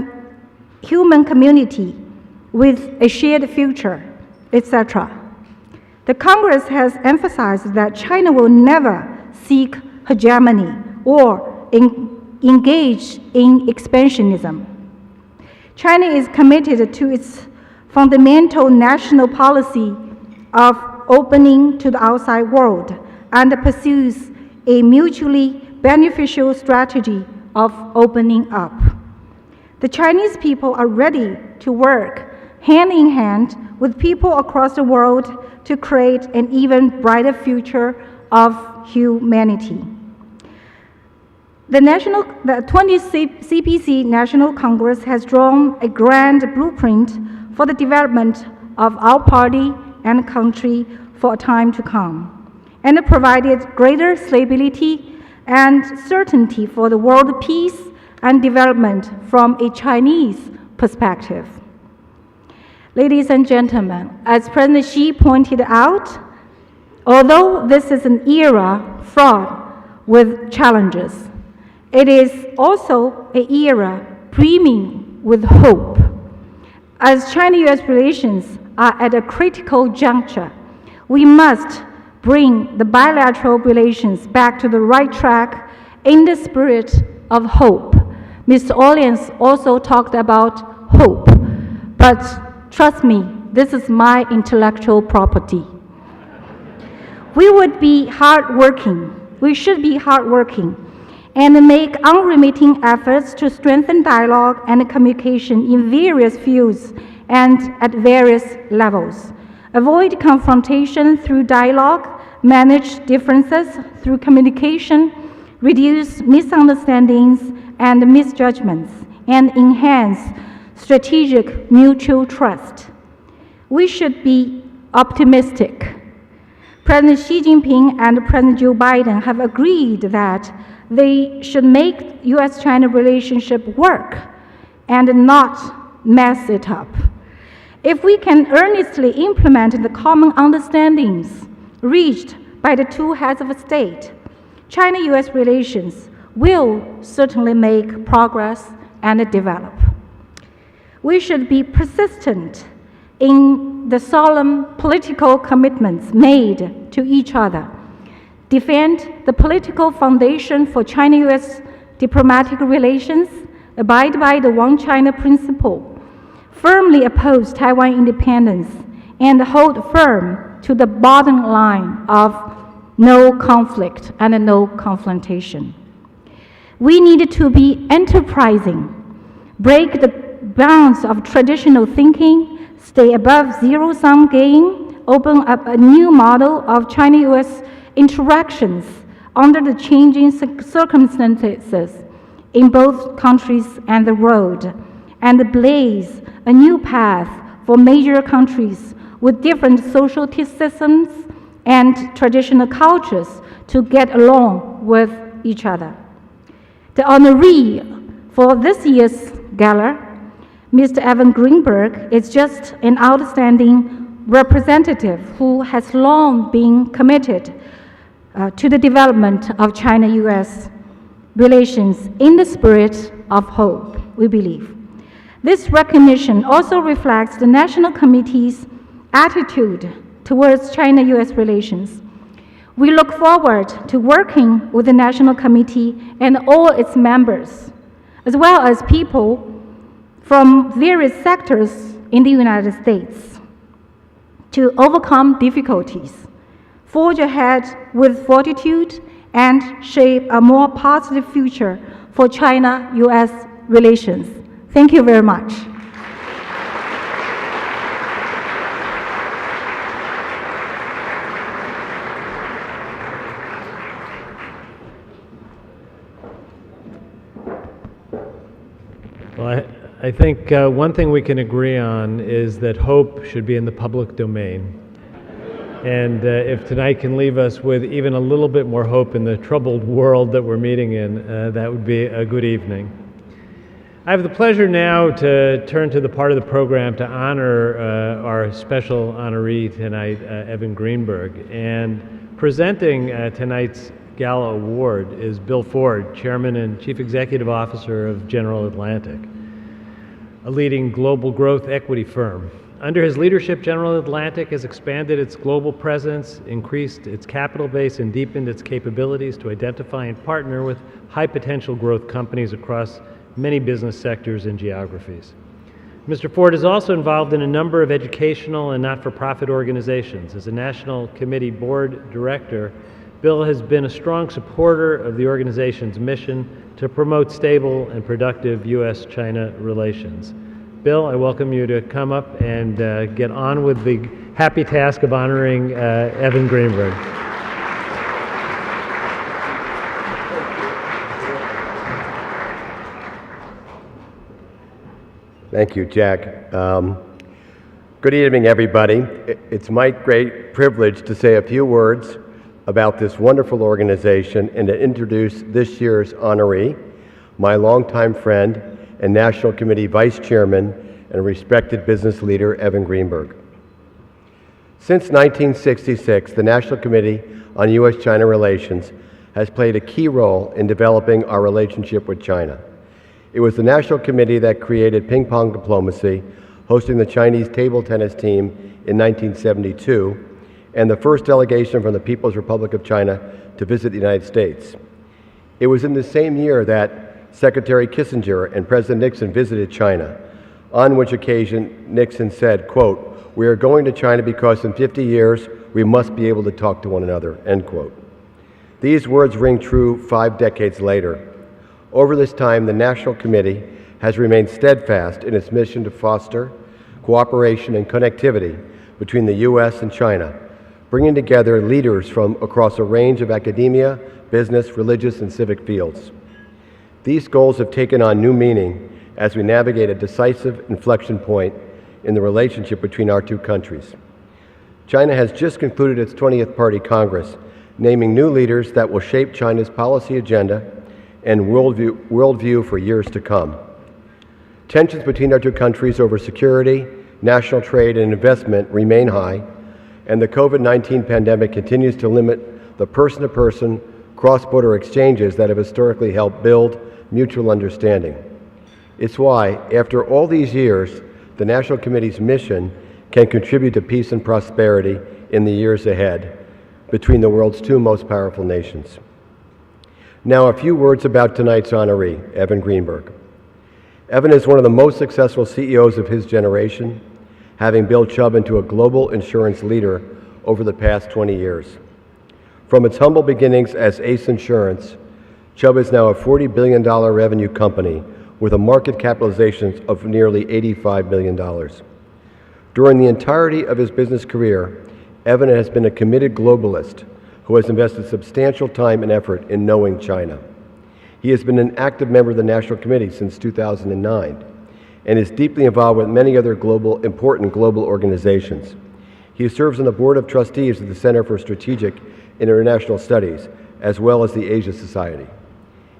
human community with a shared future, etc. The Congress has emphasized that China will never seek hegemony or engage in expansionism. China is committed to its fundamental national policy of opening to the outside world and pursues a mutually beneficial strategy of opening up. The Chinese people are ready to work hand in hand with people across the world to create an even brighter future of humanity. The 20th CPC National Congress has drawn a grand blueprint for the development of our party and country for a time to come, and provided greater stability and certainty for the world peace and development from a Chinese perspective. Ladies and gentlemen, as President Xi pointed out, although this is an era fraught with challenges, it is also an era brimming with hope. As China-US relations are at a critical juncture, we must bring the bilateral relations back to the right track in the spirit of hope. Mr. Orlins also talked about hope, but trust me, this is my intellectual property. We should be hardworking, and make unremitting efforts to strengthen dialogue and communication in various fields and at various levels. Avoid confrontation through dialogue, manage differences through communication, reduce misunderstandings and misjudgments, and enhance strategic mutual trust. We should be optimistic. President Xi Jinping and President Joe Biden have agreed that they should make US-China relationship work and not mess it up. If we can earnestly implement the common understandings reached by the two heads of state, China-US relations will certainly make progress and develop. We should be persistent in the solemn political commitments made to each other, defend the political foundation for China-US diplomatic relations, abide by the One China principle, firmly oppose Taiwan independence, and hold firm to the bottom line of no conflict and no confrontation. We need to be enterprising, break the bounds of traditional thinking, stay above zero-sum game, open up a new model of China-US interactions under the changing circumstances in both countries and the world, and blaze a new path for major countries with different social systems and traditional cultures to get along with each other. The honoree for this year's Gala, Mr. Evan Greenberg, is just an outstanding representative who has long been committed to the development of China-US relations in the spirit of hope, we believe. This recognition also reflects the National Committee's attitude towards China-US relations. We look forward to working with the National Committee and all its members, as well as people from various sectors in the United States, to overcome difficulties, forge ahead with fortitude, and shape a more positive future for China-US relations. Thank you very much. Well, I think one thing we can agree on is that hope should be in the public domain. And if tonight can leave us with even a little bit more hope in the troubled world that we're meeting in, that would be a good evening. I have the pleasure now to turn to the part of the program to honor our special honoree tonight, Evan Greenberg. And presenting tonight's Gala Award is Bill Ford, Chairman and Chief Executive Officer of General Atlantic, a leading global growth equity firm. Under his leadership, General Atlantic has expanded its global presence, increased its capital base, and deepened its capabilities to identify and partner with high-potential growth companies across many business sectors and geographies. Mr. Ford is also involved in a number of educational and not-for-profit organizations. As a National Committee Board Director, Bill has been a strong supporter of the organization's mission to promote stable and productive U.S.-China relations. Bill, I welcome you to come up and get on with the happy task of honoring Evan Greenberg. Thank you, Jack. Good evening, everybody. It's my great privilege to say a few words about this wonderful organization and to introduce this year's honoree, my longtime friend and National Committee Vice Chairman and respected business leader, Evan Greenberg. Since 1966, the National Committee on U.S.-China Relations has played a key role in developing our relationship with China. It was the National Committee that created ping pong diplomacy, hosting the Chinese table tennis team in 1972, and the first delegation from the People's Republic of China to visit the United States. It was in the same year that Secretary Kissinger and President Nixon visited China, on which occasion Nixon said, quote, "We are going to China because in 50 years we must be able to talk to one another," end quote. These words ring true 5 decades later. Over this time, the National Committee has remained steadfast in its mission to foster cooperation and connectivity between the U.S. and China, bringing together leaders from across a range of academia, business, religious, and civic fields. These goals have taken on new meaning as we navigate a decisive inflection point in the relationship between our two countries. China has just concluded its 20th Party Congress, naming new leaders that will shape China's policy agenda and worldview for years to come. Tensions between our two countries over security, national trade, and investment remain high, and the COVID-19 pandemic continues to limit the person-to-person, cross-border exchanges that have historically helped build mutual understanding. It's why, after all these years, the National Committee's mission can contribute to peace and prosperity in the years ahead between the world's two most powerful nations. Now, a few words about tonight's honoree, Evan Greenberg. Evan is one of the most successful CEOs of his generation, having built Chubb into a global insurance leader over the past 20 years. From its humble beginnings as Ace Insurance, Chubb is now a $40 billion revenue company with a market capitalization of nearly $85 billion. During the entirety of his business career, Evan has been a committed globalist who has invested substantial time and effort in knowing China. He has been an active member of the National Committee since 2009 and is deeply involved with many other important global organizations. He serves on the Board of Trustees of the Center for Strategic International Studies, as well as the Asia Society.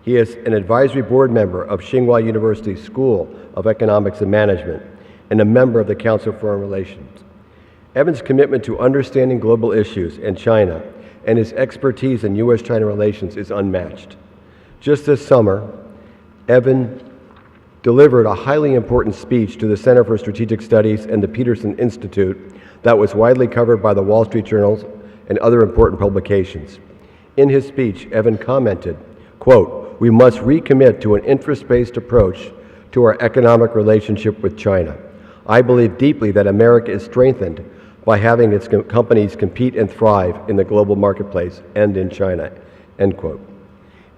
He is an advisory board member of Tsinghua University's School of Economics and Management and a member of the Council of Foreign Relations. Evan's commitment to understanding global issues and China and his expertise in U.S.-China relations is unmatched. Just this summer, Evan delivered a highly important speech to the Center for Strategic Studies and the Peterson Institute that was widely covered by the Wall Street Journal and other important publications. In his speech, Evan commented, quote, "We must recommit to an interest-based approach to our economic relationship with China. I believe deeply that America is strengthened by having its companies compete and thrive in the global marketplace and in China," end quote.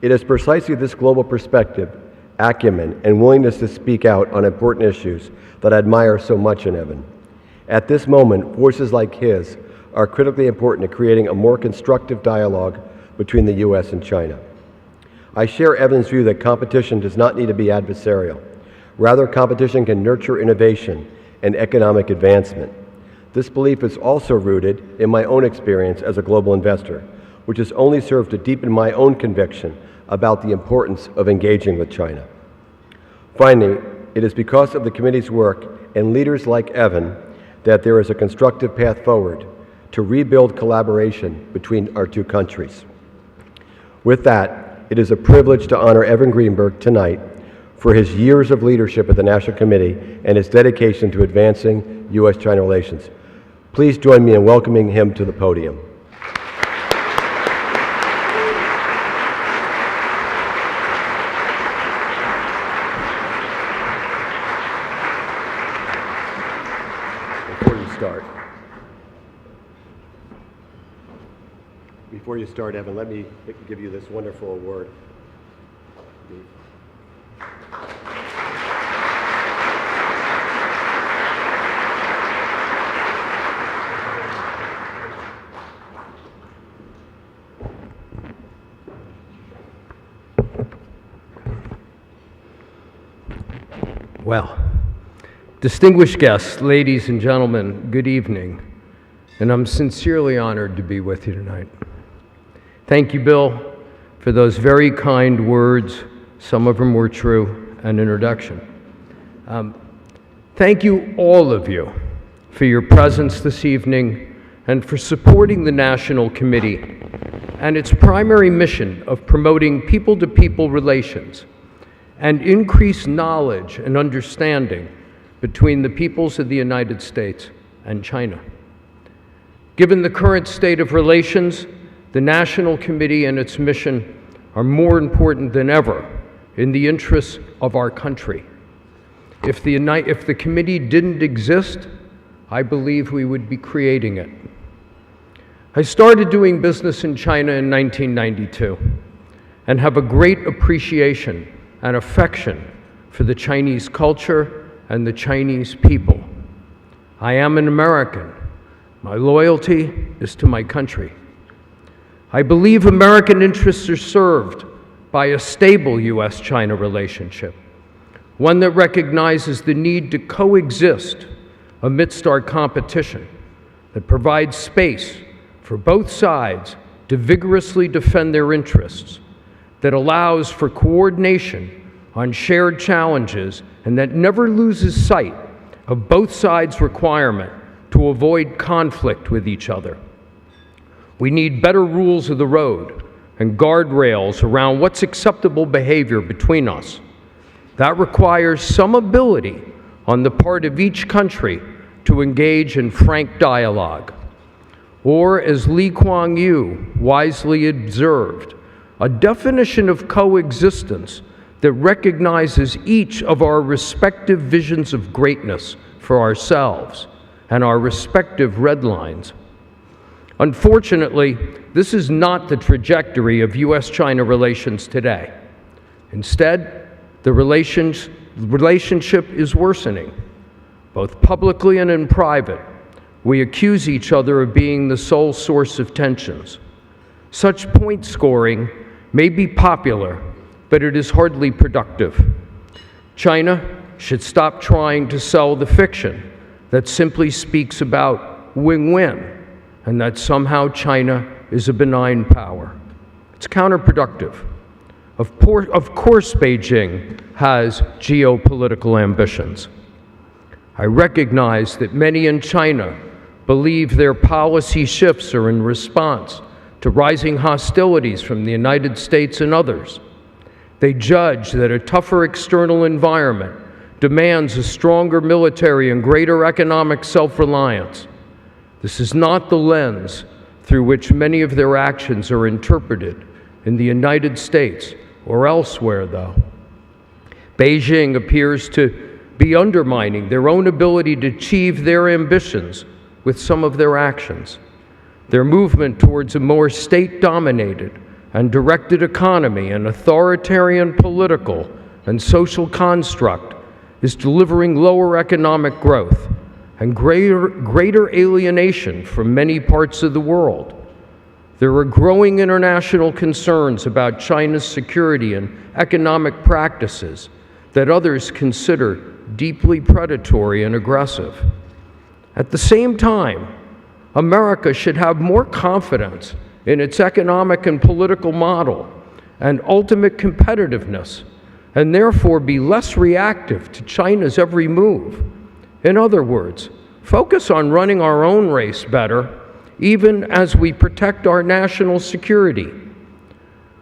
It is precisely this global perspective, acumen, and willingness to speak out on important issues that I admire so much in Evan. At this moment, voices like his are critically important to creating a more constructive dialogue between the U.S. and China. I share Evan's view that competition does not need to be adversarial. Rather, competition can nurture innovation and economic advancement. This belief is also rooted in my own experience as a global investor, which has only served to deepen my own conviction about the importance of engaging with China. Finally, it is because of the committee's work and leaders like Evan that there is a constructive path forward to rebuild collaboration between our two countries. With that, it is a privilege to honor Evan Greenberg tonight for his years of leadership at the National Committee and his dedication to advancing U.S.-China relations. Please join me in welcoming him to the podium. Before you start, Evan, let me give you this wonderful award. Well, distinguished guests, ladies and gentlemen, good evening, and I'm sincerely honored to be with you tonight. Thank you, Bill, for those very kind words. Some of them were true, an introduction. Thank you, all of you, for your presence this evening and for supporting the National Committee and its primary mission of promoting people-to-people relations and increased knowledge and understanding between the peoples of the United States and China. Given the current state of relations, the National Committee and its mission are more important than ever in the interests of our country. If the committee didn't exist, I believe we would be creating it. I started doing business in China in 1992 and have a great appreciation and affection for the Chinese culture and the Chinese people. I am an American. My loyalty is to my country. I believe American interests are served by a stable U.S.-China relationship, one that recognizes the need to coexist amidst our competition, that provides space for both sides to vigorously defend their interests, that allows for coordination on shared challenges, and that never loses sight of both sides' requirement to avoid conflict with each other. We need better rules of the road and guardrails around what's acceptable behavior between us. That requires some ability on the part of each country to engage in frank dialogue. Or, as Lee Kuan Yew wisely observed, a definition of coexistence that recognizes each of our respective visions of greatness for ourselves and our respective red lines. Unfortunately, this is not the trajectory of U.S.-China relations today. Instead, the relationship is worsening. Both publicly and in private, we accuse each other of being the sole source of tensions. Such point scoring may be popular, but it is hardly productive. China should stop trying to sell the fiction that simply speaks about win-win and that somehow China is a benign power. It's counterproductive. Of course, Beijing has geopolitical ambitions. I recognize that many in China believe their policy shifts are in response to rising hostilities from the United States and others. They judge that a tougher external environment demands a stronger military and greater economic self-reliance. This is not the lens through which many of their actions are interpreted in the United States or elsewhere, though. Beijing appears to be undermining their own ability to achieve their ambitions with some of their actions. Their movement towards a more state-dominated and directed economy and authoritarian political and social construct is delivering lower economic growth and greater alienation from many parts of the world. There are growing international concerns about China's security and economic practices that others consider deeply predatory and aggressive. At the same time, America should have more confidence in its economic and political model and ultimate competitiveness, and therefore be less reactive to China's every move. In other words, focus on running our own race better, even as we protect our national security.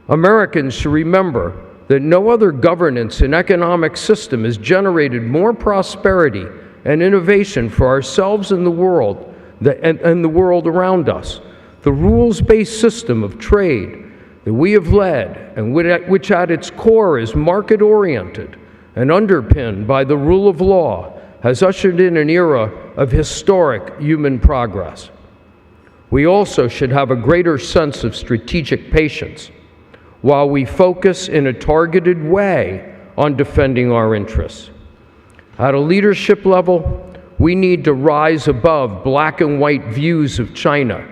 Americans should remember that no other governance and economic system has generated more prosperity and innovation for ourselves and the world and the world around us. The rules-based system of trade that we have led, and which at its core is market-oriented and underpinned by the rule of law, has ushered in an era of historic human progress. We also should have a greater sense of strategic patience while we focus in a targeted way on defending our interests. At a leadership level, we need to rise above black and white views of China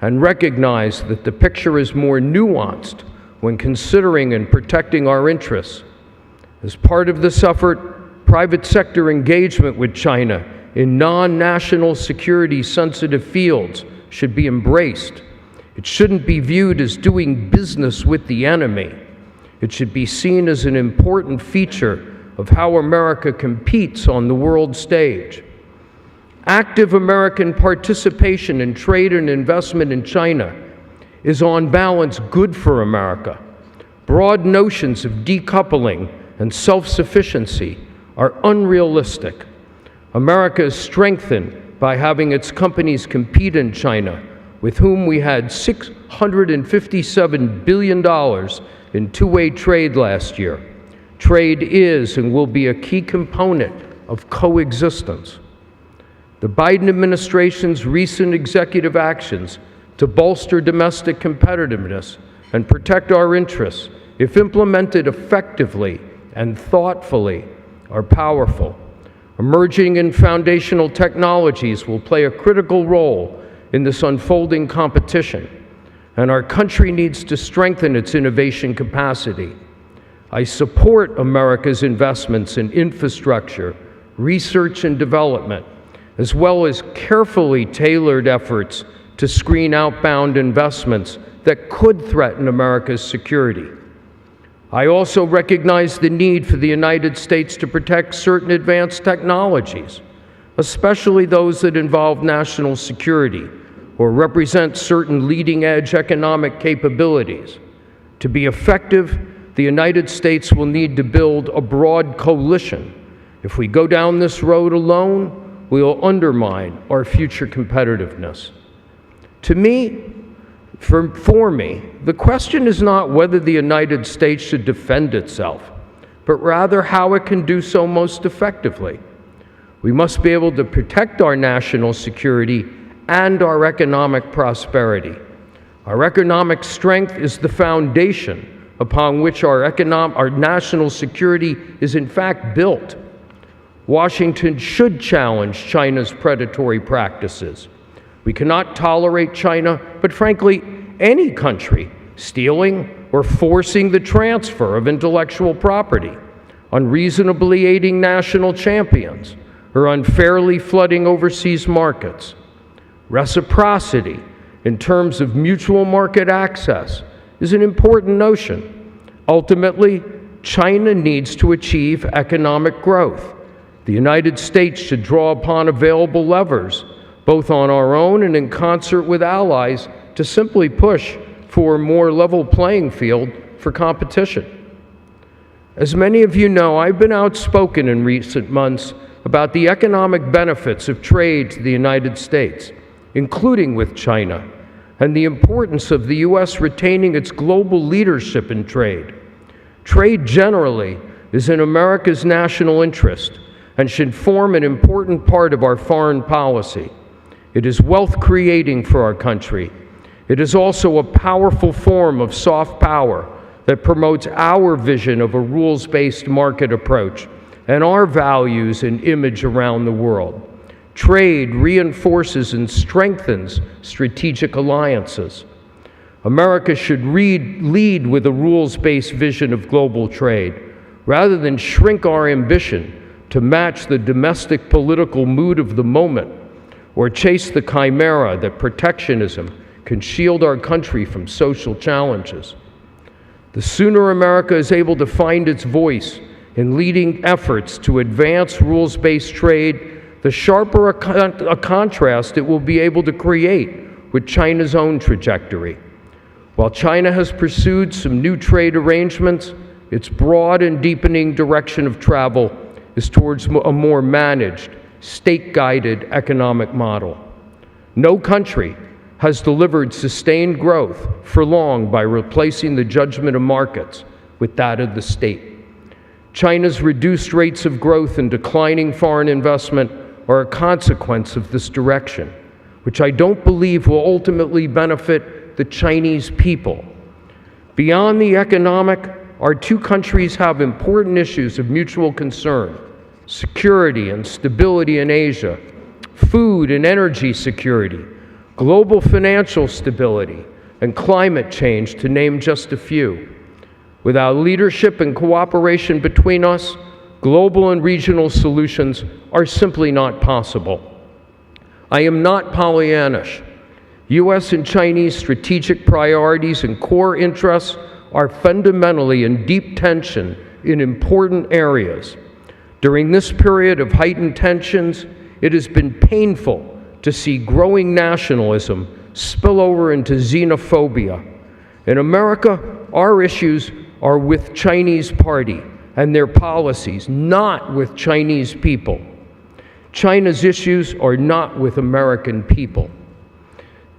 and recognize that the picture is more nuanced when considering and protecting our interests. As part of this effort, private sector engagement with China in non-national security-sensitive fields should be embraced. It shouldn't be viewed as doing business with the enemy. It should be seen as an important feature of how America competes on the world stage. Active American participation in trade and investment in China is on balance good for America. Broad notions of decoupling and self-sufficiency are unrealistic. America is strengthened by having its companies compete in China, with whom we had $657 billion in two-way trade last year. Trade is and will be a key component of coexistence. The Biden administration's recent executive actions to bolster domestic competitiveness and protect our interests, if implemented effectively and thoughtfully, are powerful. Emerging and foundational technologies will play a critical role in this unfolding competition, and our country needs to strengthen its innovation capacity. I support America's investments in infrastructure, research and development, as well as carefully tailored efforts to screen outbound investments that could threaten America's security. I also recognize the need for the United States to protect certain advanced technologies, especially those that involve national security or represent certain leading-edge economic capabilities. To be effective, the United States will need to build a broad coalition. If we go down this road alone, we will undermine our future competitiveness. To me, for me, the question is not whether the United States should defend itself, but rather how it can do so most effectively. We must be able to protect our national security and our economic prosperity. Our economic strength is the foundation upon which our national security is in fact built. Washington should challenge China's predatory practices. We cannot tolerate China, but frankly, any country stealing or forcing the transfer of intellectual property, unreasonably aiding national champions, or unfairly flooding overseas markets. Reciprocity, in terms of mutual market access, is an important notion. Ultimately, China needs to achieve economic growth. The United States should draw upon available levers, both on our own and in concert with allies, to simply push for a more level playing field for competition. As many of you know, I've been outspoken in recent months about the economic benefits of trade to the United States, including with China, and the importance of the U.S. retaining its global leadership in trade. Trade generally is in America's national interest and should form an important part of our foreign policy. It is wealth creating for our country. It is also a powerful form of soft power that promotes our vision of a rules-based market approach and our values and image around the world. Trade reinforces and strengthens strategic alliances. America should lead with a rules-based vision of global trade, rather than shrink our ambition to match the domestic political mood of the moment, or chase the chimera that protectionism can shield our country from social challenges. The sooner America is able to find its voice in leading efforts to advance rules-based trade, the sharper a contrast it will be able to create with China's own trajectory. While China has pursued some new trade arrangements, its broad and deepening direction of travel is towards a more managed, state-guided economic model. No country has delivered sustained growth for long by replacing the judgment of markets with that of the state. China's reduced rates of growth and declining foreign investment are a consequence of this direction, which I don't believe will ultimately benefit the Chinese people. Beyond the economic, our two countries have important issues of mutual concern: security and stability in Asia, food and energy security, global financial stability, and climate change, to name just a few. Without leadership and cooperation between us, global and regional solutions are simply not possible. I am not Pollyannish. U.S. and Chinese strategic priorities and core interests are fundamentally in deep tension in important areas. During this period of heightened tensions, it has been painful to see growing nationalism spill over into xenophobia. In America, our issues are with Chinese Party and their policies, not with Chinese people. China's issues are not with American people.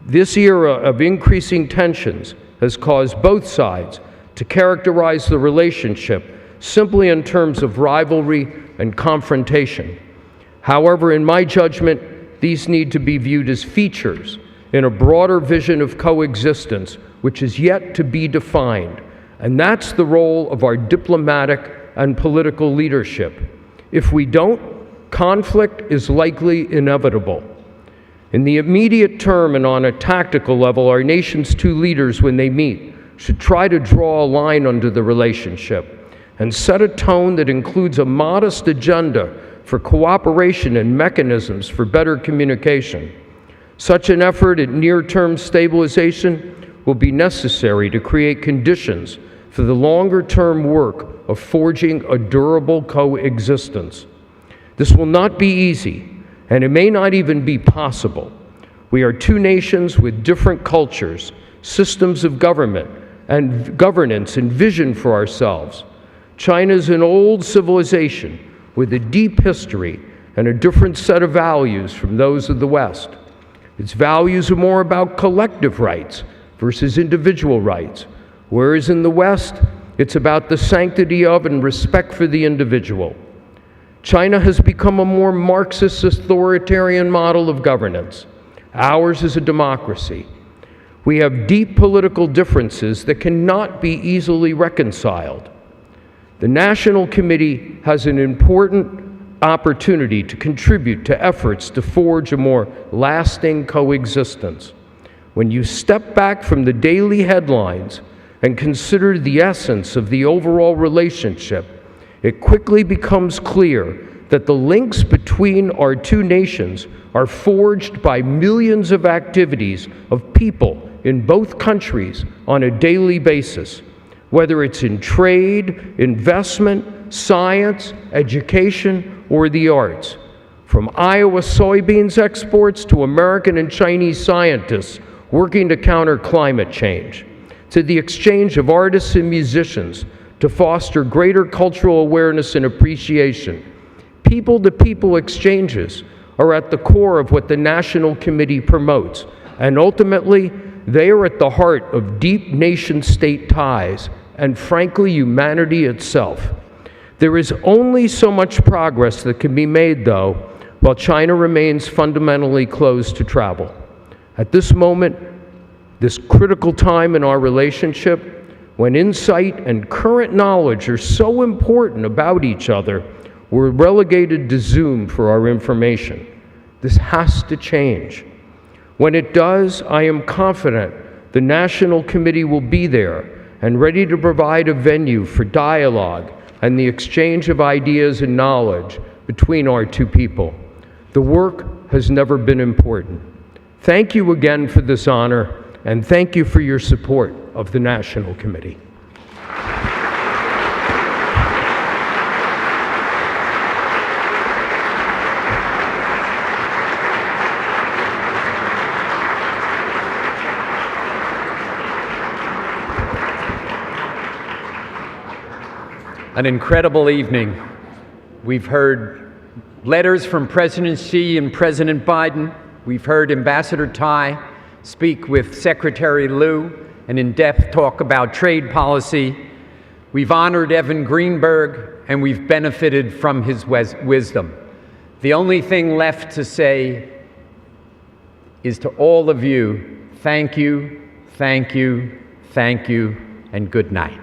This era of increasing tensions has caused both sides to characterize the relationship simply in terms of rivalry and confrontation. However, in my judgment, these need to be viewed as features in a broader vision of coexistence, which is yet to be defined. And that's the role of our diplomatic and political leadership. If we don't, conflict is likely inevitable. In the immediate term and on a tactical level, our nation's two leaders, when they meet, should try to draw a line under the relationship and set a tone that includes a modest agenda for cooperation and mechanisms for better communication. Such an effort at near-term stabilization will be necessary to create conditions for the longer-term work of forging a durable coexistence. This will not be easy, and it may not even be possible. We are two nations with different cultures, systems of government, and governance and vision for ourselves. China is an old civilization with a deep history and a different set of values from those of the West. Its values are more about collective rights versus individual rights, whereas in the West, it's about the sanctity of and respect for the individual. China has become a more Marxist authoritarian model of governance. Ours is a democracy. We have deep political differences that cannot be easily reconciled. The National Committee has an important opportunity to contribute to efforts to forge a more lasting coexistence. When you step back from the daily headlines and consider the essence of the overall relationship, it quickly becomes clear that the links between our two nations are forged by millions of activities of people in both countries on a daily basis, whether it's in trade, investment, science, education, or the arts. From Iowa soybeans exports to American and Chinese scientists working to counter climate change. to the exchange of artists and musicians to foster greater cultural awareness and appreciation. People-to-people exchanges are at the core of what the National Committee promotes, and ultimately, they are at the heart of deep nation-state ties and, frankly, humanity itself. There is only so much progress that can be made, though, while China remains fundamentally closed to travel. At this moment, this critical time in our relationship, when insight and current knowledge are so important about each other, we're relegated to Zoom for our information. This has to change. When it does, I am confident the National Committee will be there and ready to provide a venue for dialogue and the exchange of ideas and knowledge between our two people. The work has never been important. Thank you again for this honor, and thank you for your support of the National Committee. An incredible evening. We've heard letters from President Xi and President Biden. We've heard Ambassador Tai speak with Secretary Liu and in-depth talk about trade policy. We've honored Evan Greenberg, and we've benefited from his wisdom. The only thing left to say is to all of you, thank you, thank you, thank you, and good night.